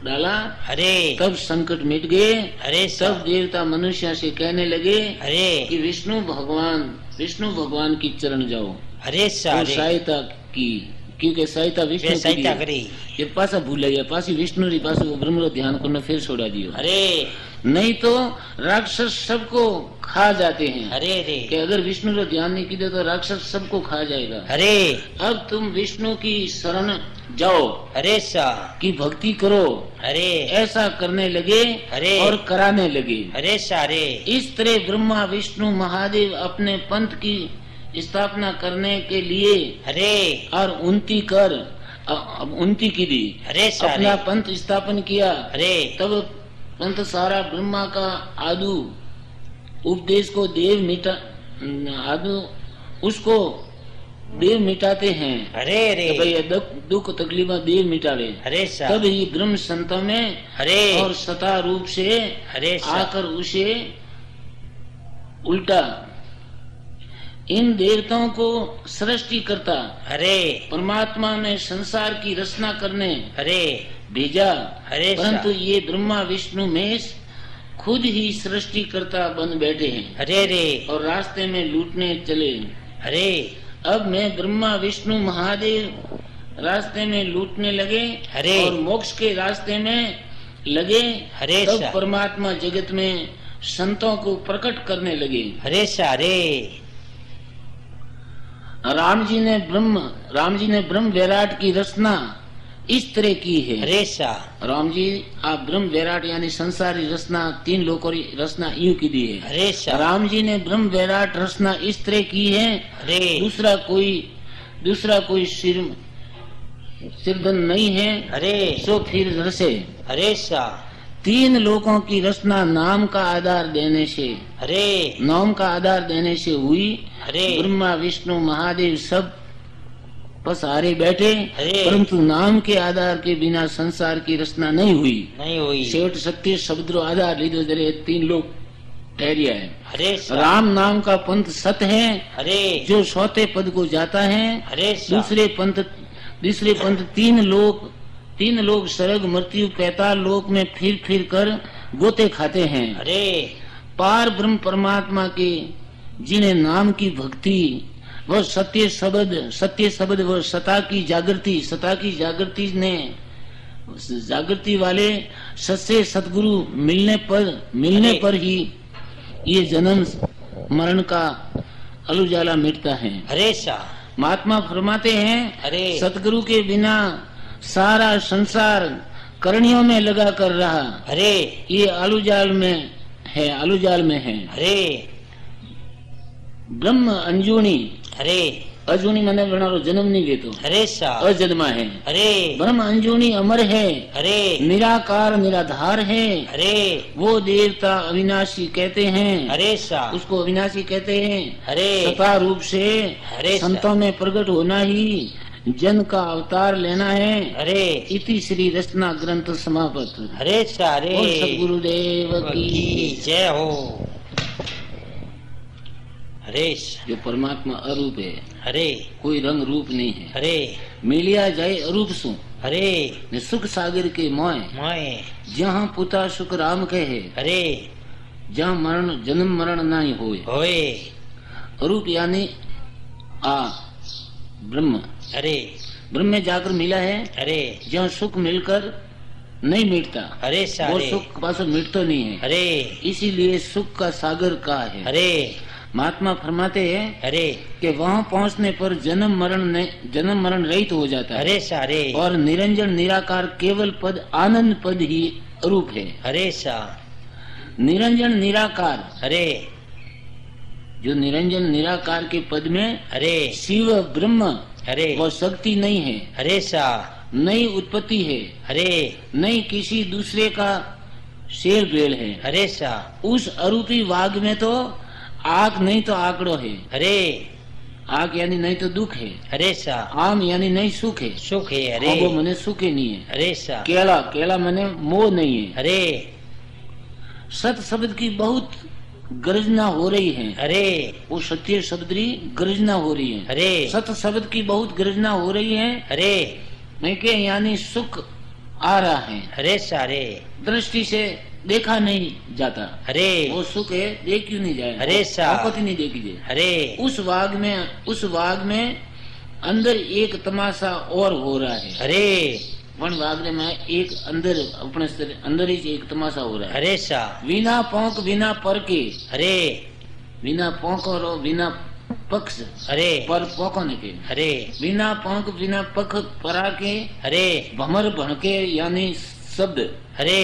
डाला। अरे तब संकट मिट गए। अरे तब देवता मनुष्य से कहने लगे अरे कि विष्णु भगवान की चरण जाओ। अरे सारे सहायता की क्योंकि सहायता विष्णु सहायता करी ये पासा भूलाया पासी विष्णु री पास ब्रह्म रो ध्यान करना फिर छोड़ा दियो। अरे नहीं तो राक्षस सबको खा जाते हैं। अरे रे कि अगर विष्णु रो ध्यान नहीं किया तो राक्षस सबको खा जाएगा। अरे अब तुम विष्णु की शरण जाओ, अरे सा की भक्ति करो, अरे ऐसा करने लगे अरे और कराने लगे। अरे सारे इस तरह ब्रह्मा विष्णु महादेव अपने पंथ की स्थापना करने के लिए अरे और उन्नति की दी। अरे अपना पंथ स्थापन किया। अरे तब पंथ सारा ब्रह्मा का आदु उपदेश को देव मिटा आदु उसको देव मिटाते हैं। अरे रे भाई दुख तकलीफ देव मिटावे। अरे सा तब ही ब्रह्म संतों में अरे और सता रूप से अरे आकर उसे उल्टा इन देवताओं को सृष्टि करता अरे परमात्मा में संसार की रचना करने अरे भेजा। अरे परंतु ये ब्रह्मा विष्णु महेश खुद ही सृष्टि करता बन बैठे हैं। अरे रे और रास्ते में लूटने चले। अरे अब मैं ब्रह्मा विष्णु महादेव रास्ते में लूटने लगे। अरे और मोक्ष के रास्ते में लगे। अरे तब परमात्मा जगत में संतों को प्रकट करने लगे। अरे सारे राम जी ने ब्रह्म विराट की रचना इस तरह की है। अरे सा राम जी आप ब्रह्म विराट यानी संसारी रचना तीन लोगों की रचना यूं की दी है। अरे सा राम जी ने ब्रह्म विराट रचना इस तरह की है। अरे दूसरा कोई सिरधन नहीं है। अरे सो फिर रसे। अरे सा तीन लोगों की रचना नाम का आधार देने से अरे नाम का आधार देने से हुई। अरे ब्रह्मा विष्णु महादेव सब पसारे बैठे। अरे परंतु नाम के आधार के बिना संसार की रचना नहीं हुई। सेठ सत्य शब्द रो आधार लीधो जरे तीन लोग ठहरिया है। अरे राम नाम का पंथ सत है। अरे जो सौते पद को जाता है। अरे दूसरे पंथ तीन लोग स्वर्ग मृत्यु 45 लोक में फिर कर गोते खाते हैं। अरे पार ब्रह्म परमात्मा के जिन्हें नाम की भक्ति वह सत्य शब्द वह सता की जागृति ने जागृति वाले सच्चे सतगुरु मिलने पर ही ये जन्म मरण का अलुजाला मिटता है। अरे सा महात्मा फरमाते हैं अरे सतगुरु के बिना सारा संसार करणियों में लगा कर रहा। अरे ये आलूजाल में है। अरे ब्रह्म अंजुनी अरे अजुनी मैंने जन्म नहीं देतो। अरे सा अजन्मा है। अरे ब्रह्म अंजुनी अमर है। अरे निराकार निराधार है। अरे वो देवता अविनाशी कहते हैं। अरे सा उसको अविनाशी कहते हैं। अरे सता रूप से अरे संतों में प्रकट होना ही जन का अवतार लेना है। अरे इति श्री रचना ग्रंथ समापत। अरे सारे सदगुरुदेव की जय हो। अरे जो परमात्मा अरूप है। अरे कोई रंग रूप नहीं है। अरे मिलिया जाए अरूप सु। अरे ने सुख सागर के मोय जहाँ पुता सुख राम कहे। अरे जहाँ जन्म मरण नहीं होए। अरूप यानी ब्रह्म। अरे ब्रह्म में जाकर मिला है। अरे जहाँ सुख मिलकर नहीं मिटता। अरे सारे वो सुख पास मिटता नहीं है। अरे इसीलिए सुख का सागर का है। अरे महात्मा फरमाते हैं अरे कि वहाँ पहुँचने पर जन्म मरण रहित हो जाता है। अरे सारे और निरंजन निराकार केवल पद आनंद पद ही रूप है। अरे सा निरंजन निराकार। अरे जो निरंजन निराकार के पद में अरे शिव ब्रह्म अरे वो शक्ति नहीं है। अरे सा नई उत्पत्ति है। अरे नहीं किसी दूसरे का शेर बेल है। अरे सा उस अरूपी वाग में तो आग नहीं तो आंकड़ो है। अरे आग यानी नहीं तो दुख है। अरे सा आम यानी नहीं सुख है। सुख है। अरे वो मने सुख ही नहीं है। अरे सा केला मने मोह नहीं है। अरे सत शब्द की बहुत गर्जना हो रही है। अरे वो सत्य शब्द की गर्जना हो रही है। अरे सत शब्द की बहुत गर्जना हो रही है। अरे मैं के यानी सुख आ रहा है। अरे सारे दृष्टि से देखा नहीं जाता। अरे वो सुख है देख क्यों नहीं जाए। अरे सा नहीं देखी जाए। अरे उस वाग में अंदर एक तमाशा और हो रहा है। अरे वन वागरे में एक अंदर अपने अंदर ही एक तमाशा हो रहा है। अरे सा बिना पौंक बिना पर के, अरे बिना पौंक और बिना पक्ष, अरे पर पौकने के, अरे बिना पौंक बिना पख परा के, अरे भमर भणके यानी शब्द, अरे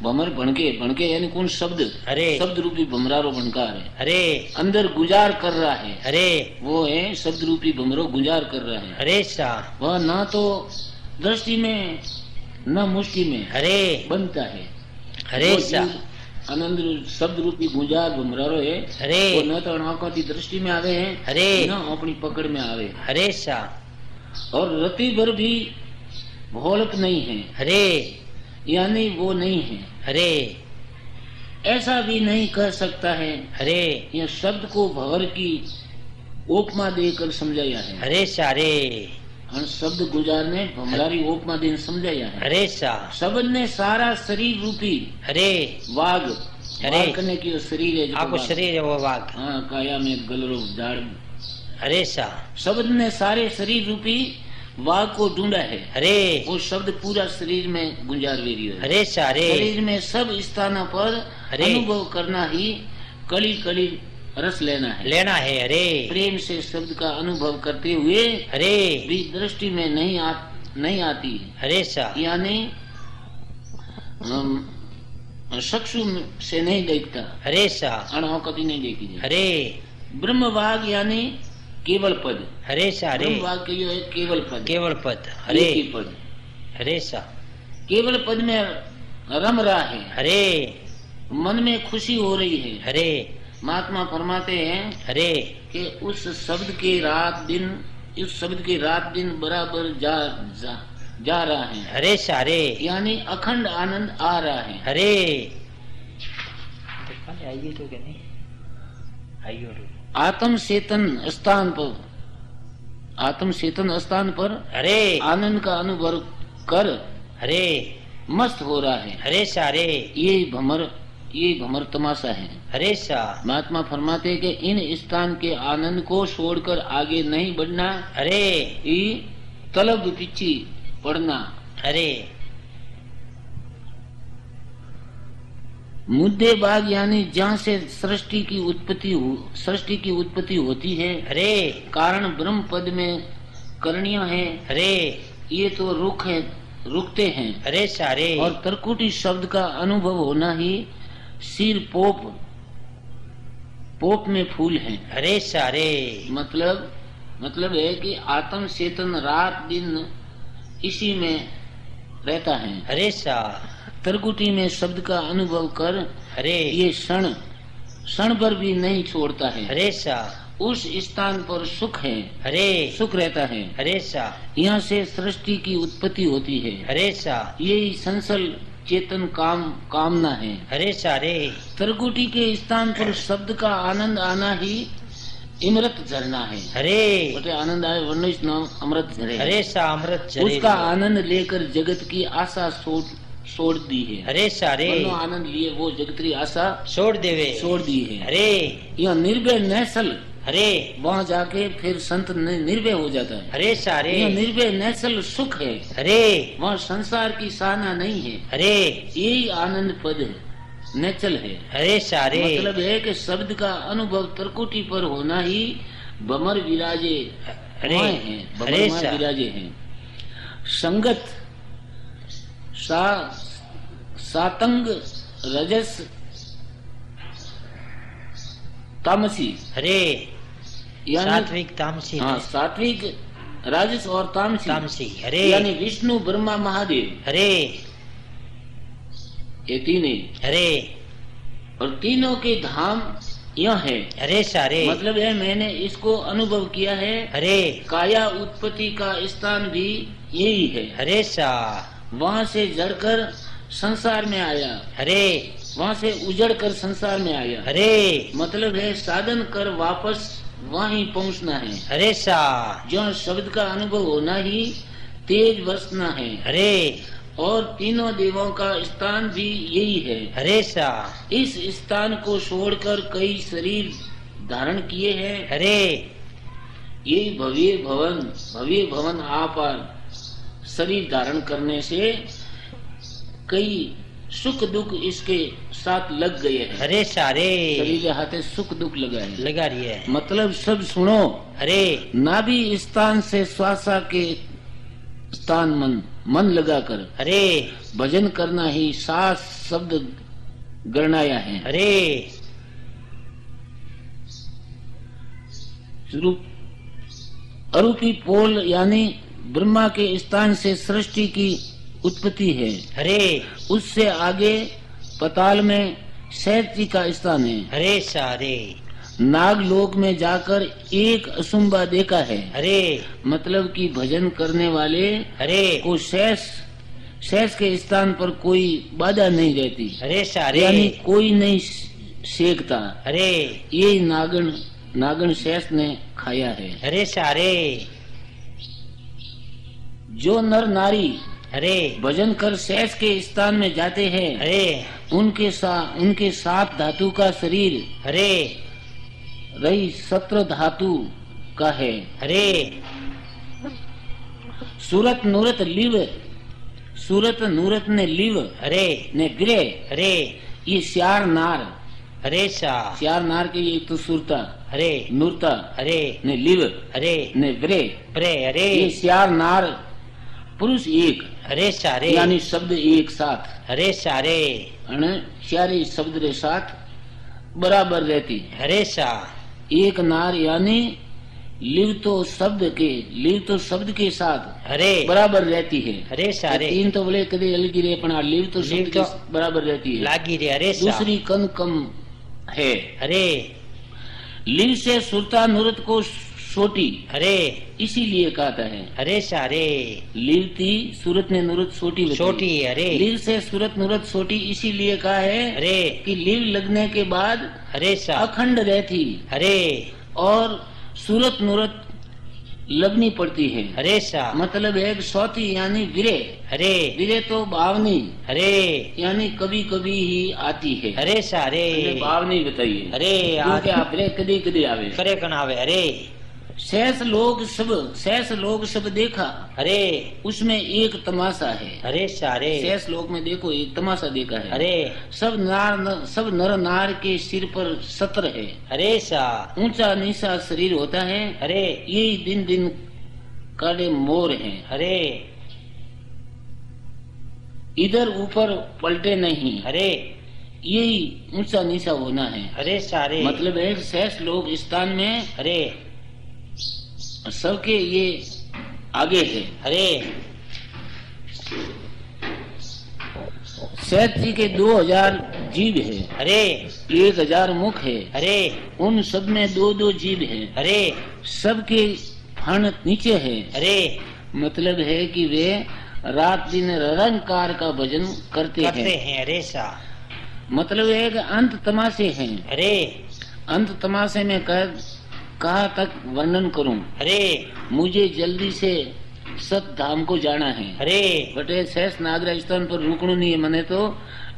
भमर भणके यानी कौन शब्द, अरे शब्द रूपी भमरारो भणकार है। अरे अंदर गुजार कर रहा है। अरे वो है शब्द रूपी भमरो गुजार कर रहा है। अरे सा वह ना तो दृष्टि में न मुष्टि में अरे बनता है। अरे सा आनंद शब्द रूपी गुजार भमरारो है। अरे वो न तो आंखों की दृष्टि में आवे है, अरे न अपनी पकड़ में आवे। अरे सा और रति भर भी भोलक नहीं है, अरे यानी वो नहीं है। अरे ऐसा भी नहीं कह सकता है। अरे यह शब्द को भवर की उपमा देकर समझाया है। अरे सा अरे शब्द गुजार ने भमरारी उपमा देकर समझाया है। अरे सा शब्द ने सारा शरीर रूपी अरे वाघ, अरे करने की शरीर है, आपको शरीर है वो वाघ। हाँ, काया में गलरो झाड़। अरे सा शब्द ने सारे शरीर रूपी वाघ को ढूंढा है। अरे वो शब्द पूरा शरीर में गुंजार वेरी है। अरे सा अरे शरीर में सब स्थानों पर अनुभव करना ही कली कली रस लेना है। अरे प्रेम से शब्द का अनुभव करते हुए अरे भी दृष्टि में नहीं आती। अरे सा यानी चक्षु से नहीं देखता। अरे सा अणु कभी नहीं देखी। अरे ब्रह्म वाग यानी केवल पद। अरे सा अरे ब्रह्म वाग के जो है केवल पद। केवल पद अरे पद। अरे सा केवल पद में रम रहा है। अरे मन में खुशी हो रही है। अरे महात्मा फरमाते हैं अरे कि उस शब्द के रात दिन बराबर जा रहा है। अरे सा अरे यानी अखंड आनंद आ रहा है। अरे आइए तो क्या नहीं आइए आत्म चेतन स्थान पर अरे आनंद का अनुभव कर अरे मस्त हो रहा है। अरे सा अरे ये भमर तमाशा है। अरे सा महात्मा फरमाते हैं कि इन स्थान के आनंद को छोड़कर आगे नहीं बढ़ना। अरे ये तलब पीछे पड़ना। अरे मुद्दे बाग यानी जहाँ से सृष्टि की उत्पत्ति होती है। अरे कारण ब्रह्म पद में करणीय है। अरे ये तो रुकते हैं। अरे सारे और तरकुटी शब्द का अनुभव होना ही सिर पोप में फूल है। अरे सारे मतलब है कि आत्म चेतन रात दिन इसी में रहता है। अरे सा तरकुटी में शब्द का अनुभव कर अरे ये क्षण भर भी नहीं छोड़ता है। अरे सा उस स्थान पर सुख है। अरे सुख रहता है। अरे सा यहाँ से सृष्टि की उत्पत्ति होती है। अरे सा यही संसल चेतन कामना है। अरे सारे तरकुटी के स्थान पर शब्द का आनंद आना ही अमृत झरना है। अरे बटे आनंद आए वर्ण नाम अमृत झरे। अरे सा अमृत झरे उसका आनंद लेकर जगत की आशा छोड़ दी है। अरे सारे आनंद लिए वो जगत की आशा छोड़ दी है। अरे यह निर्भय नैसल। अरे वहाँ जाके फिर संत निर्भय हो जाता है। अरे सारे यह निर्भय नैसल सुख है। अरे वहाँ संसार की साधना नहीं है। अरे यही आनंद पद है, नेचल है। अरे सारे मतलब है कि शब्द का अनुभव तरकुटी पर होना ही बमर विराजे। अरे अरे विराजे हैं। संगत सातंग रजस तामसी। अरे सात्विक तामसी। हाँ, सात्विक राजस और तामसी। अरे यानी विष्णु ब्रह्मा महादेव। अरे ये तीन। अरे और तीनों के धाम यह है। अरे सारे मतलब है मैंने इसको अनुभव किया है। अरे काया उत्पत्ति का स्थान भी यही है। अरे सा वहाँ से जड़कर संसार में आया। अरे वहाँ से उजड़ कर संसार में आया। अरे मतलब है साधन कर वापस वहीं पहुँचना है। अरे सा जो शब्द का अनुभव होना ही तेज बरसना है। अरे और तीनों देवों का स्थान भी यही है। अरे सा इस स्थान को छोड़कर कई शरीर धारण किए हैं। अरे ये भव्य भवन आपार शरीर धारण करने से कई सुख दुख इसके साथ लग गए हैं। अरे सारे शरीर हाथे सुख दुख लगा रही है। मतलब सब सुनो। अरे नाभि स्थान से श्वासा के स्थान मन लगाकर अरे भजन करना ही सास शब्द गणनाया है। अरे अरूपी पोल यानी ब्रह्मा के स्थान से सृष्टि की उत्पत्ति है। अरे उससे आगे पताल में शैत जी का स्थान है। अरे सारे नागलोक में जाकर एक असुम्बा देखा है। अरे मतलब कि भजन करने वाले अरे को शेष के स्थान पर कोई बाधा नहीं रहती। अरे सारे यानी कोई नहीं सेकता। अरे ये नागन शेष ने खाया है। अरे सारे जो नर नारी अरे भजन कर शेष के स्थान में जाते हैं, अरे उनके 7 धातु का शरीर अरे रही 17 धातु का है। अरे सूरत नूरत ने लिव अरे ने ग्रे। अरे ये श्यार नार। अरे श्यार नार के ये तो सुरता अरे नूरता अरे ने लिव अरे ने व्रे। अरे ये श्यार नार पुरुष एक। अरे सारे यानी शब्द एक साथ। अरे सारे श्यारी शब्द के साथ बराबर रहती। अरे सा एक नार यानी लिव तो शब्द के साथ अरे बराबर रहती है। अरे सारे तीन तो बोले कदे अलग रे पण लिव तो शब्द के बराबर रहती है। लागी रे। अरे दूसरी कन कम है। अरे लिव से सुरता नूरत को सोटी। अरे इसीलिए कहता है। अरे सारे लिव थी सूरत ने नूरत सोटी। अरे लिव से सूरत नूरत सोटी इसीलिए कहा है। अरे कि लिव लगने के बाद अरे सा अखंड रहती। अरे और सूरत नूरत लगनी पड़ती है। अरे सा मतलब है सौती यानी विरे। अरे विरे तो भावनी। अरे यानी कभी कभी ही आती है। अरे सारे भावनी बताइए। अरे आप कदी कदी आवे करे कन आवे। अरे शेष लोग सब देखा। अरे उसमें एक तमाशा है। अरे सारे शेष लोग में देखो एक तमाशा देखा है। अरे सब नर नार के सिर पर सत्र है। अरे सा ऊंचा नीचा शरीर होता है। अरे यही दिन दिन काले मोर हैं। अरे इधर ऊपर पलटे नहीं। अरे यही ऊंचा नीचा होना है। अरे सारे मतलब है शेष लोग स्थान में अरे सबके ये आगे है। अरे शेष जी के 2000 जीव है। अरे 1000 मुख है। अरे उन सब में 2-2 जीव है। अरे सबके फण नीचे है। अरे मतलब है कि वे रात दिन निरंकार का भजन करते हैं। अरे सा मतलब एक अंत तमाशे हैं। अरे अंत तमाशे में कहा तक वर्णन करूं। अरे मुझे जल्दी से सत धाम को जाना है। अरे बटे शेष नागरा स्थान पर रुकना नहीं है। मैंने तो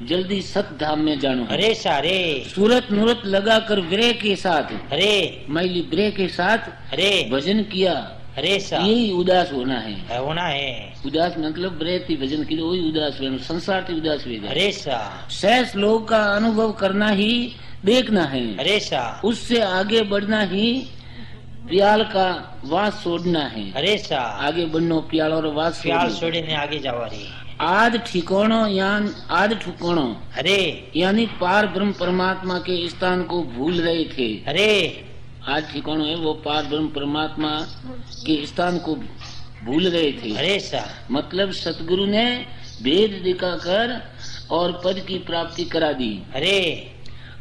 जल्दी सत धाम में जानो। अरे सारे सूरत नूरत लगा कर विरह के साथ अरे मैली विरह के साथ अरे भजन किया। अरे सा यही उदास होना है। उदास मतलब विरह थी भजन के लिए वही उदास रहना। संसार थी उदास हुए। अरे सा शेष लोग का अनुभव करना ही देखना है। अरे सा उससे आगे बढ़ना ही प्याल का वास छोड़ना है। अरे सा आगे बढ़नो प्याल और वास छोड़ने आगे जावा रे। आद ठिकानो अरे यानी पार ब्रह्म परमात्मा के स्थान को भूल रहे थे। अरे आज ठिकानो है वो पार ब्रह्म परमात्मा के स्थान को भूल रहे थे। अरे सा मतलब सतगुरु ने भेद दिखाकर और पद की प्राप्ति करा दी। अरे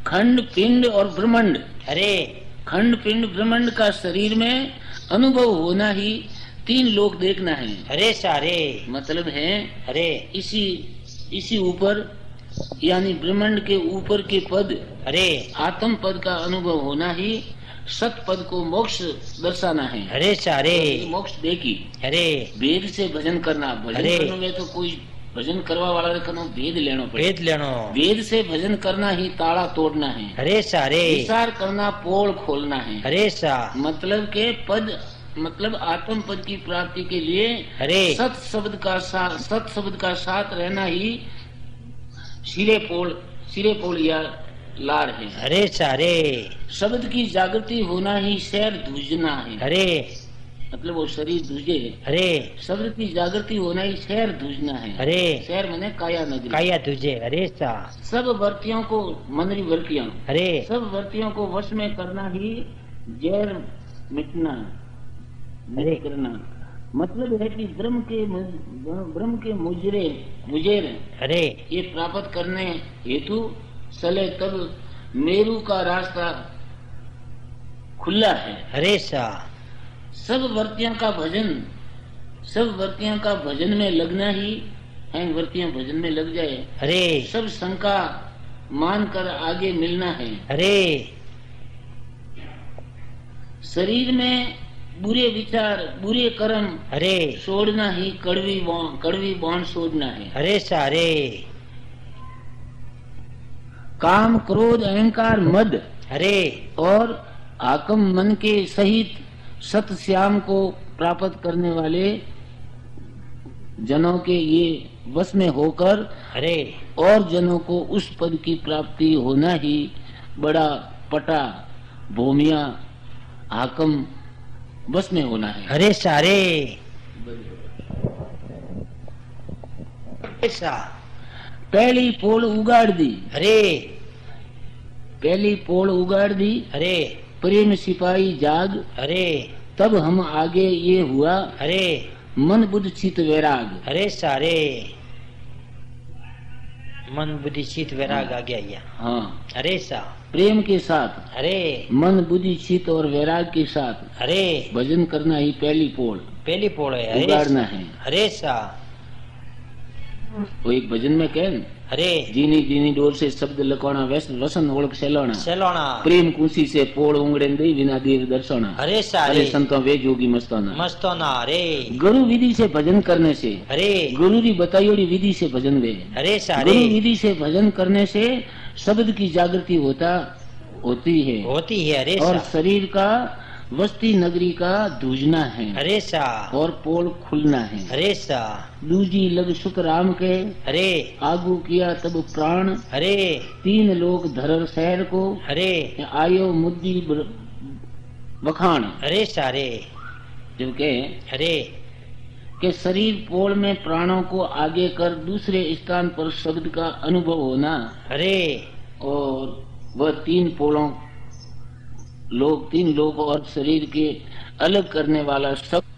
खंड पिंड और ब्रह्मांड। अरे खंड पिंड ब्रह्मांड का शरीर में अनुभव होना ही 3 लोक देखना है। अरे सारे मतलब है अरे इसी ऊपर यानी ब्रह्मांड के ऊपर के पद अरे आत्म पद का अनुभव होना ही सत पद को मोक्ष दर्शाना है। अरे सारे मोक्ष देखी। अरे वेद से भजन करना। भजन करने में तो कोई भजन करवा वाला वेद लेनो पड़े। वेद से भजन करना ही ताला तोड़ना है। अरे सारे विचार करना पोल खोलना है। अरे सा मतलब के पद मतलब आत्म पद की प्राप्ति के लिए अरे सत शब्द का साथ रहना ही सिरे पोल या लाड़ है। अरे सारे शब्द की जागृति होना ही शहर दूजना है। अरे मतलब वो शरीर दूजे। अरे शब्द की जागृति होना ही शहर दूजना है। अरे शहर मने काया नगरी। काया तुझे अरे सा सब वर्तियों को मनरी वर्तियां अरे सब वर्तियों को वश में करना ही जहर मिटना अरे करना। मतलब है कि ब्रह्म के मुजेर अरे ये प्राप्त करने हेतु चले तब मेरू का रास्ता खुला है। अरे सा सब वर्तियों का भजन में लगना ही है। वर्तियां भजन में लग जाए। अरे सब शंका मान कर आगे मिलना है। अरे शरीर में बुरे विचार बुरे कर्म अरे छोड़ना ही कड़वी बाण छोड़ना है। अरे सारे काम क्रोध अहंकार मद अरे और आकम मन के सहित सत श्याम को प्राप्त करने वाले जनों के ये वश में होकर अरे और जनों को उस पद की प्राप्ति होना ही बड़ा पटा भूमिया आकम बस में होना है। अरे सारे ऐसा पहली पोल उगाड़ दी। अरे पहली पोल उगाड़ दी। अरे प्रेम सिपाही जाग। अरे तब हम आगे ये हुआ अरे मन बुद्ध चित वैराग। अरे सारे मन बुद्धि चित वैराग आ गया। हाँ अरे सा प्रेम के साथ अरे मन बुद्धि चित और वैराग के साथ अरे भजन करना ही पहली पोल है। उगाड़ना है। अरे सा वो एक भजन में कह अरे जीनी जीनी डोर से शब्द लकोणा वसन ओळख सेलोणा प्रेम कुशी से पोल उंगड़े दई बिना देव दर्शना। अरे सारे संतों वे जोगी मस्तोना। अरे गुरु विधि से भजन करने से अरे गुरु की बताई विधि से भजन वे। अरे सारे गुरु विधि से भजन करने से शब्द की जागृति होती है। अरे और शरीर का वस्ती नगरी का दूजना है। अरे सा और पोल खुलना है। अरे सा दूजी लग सुत राम के अरे आगू किया तब प्राण। अरे 3 लोग धरर शहर को अरे आयो मुद्दी बखान। अरे सारे जब के अरे के शरीर पोल में प्राणों को आगे कर दूसरे स्थान पर शब्द का अनुभव होना। अरे और वह 3 लोग और शरीर के अलग करने वाला शब्द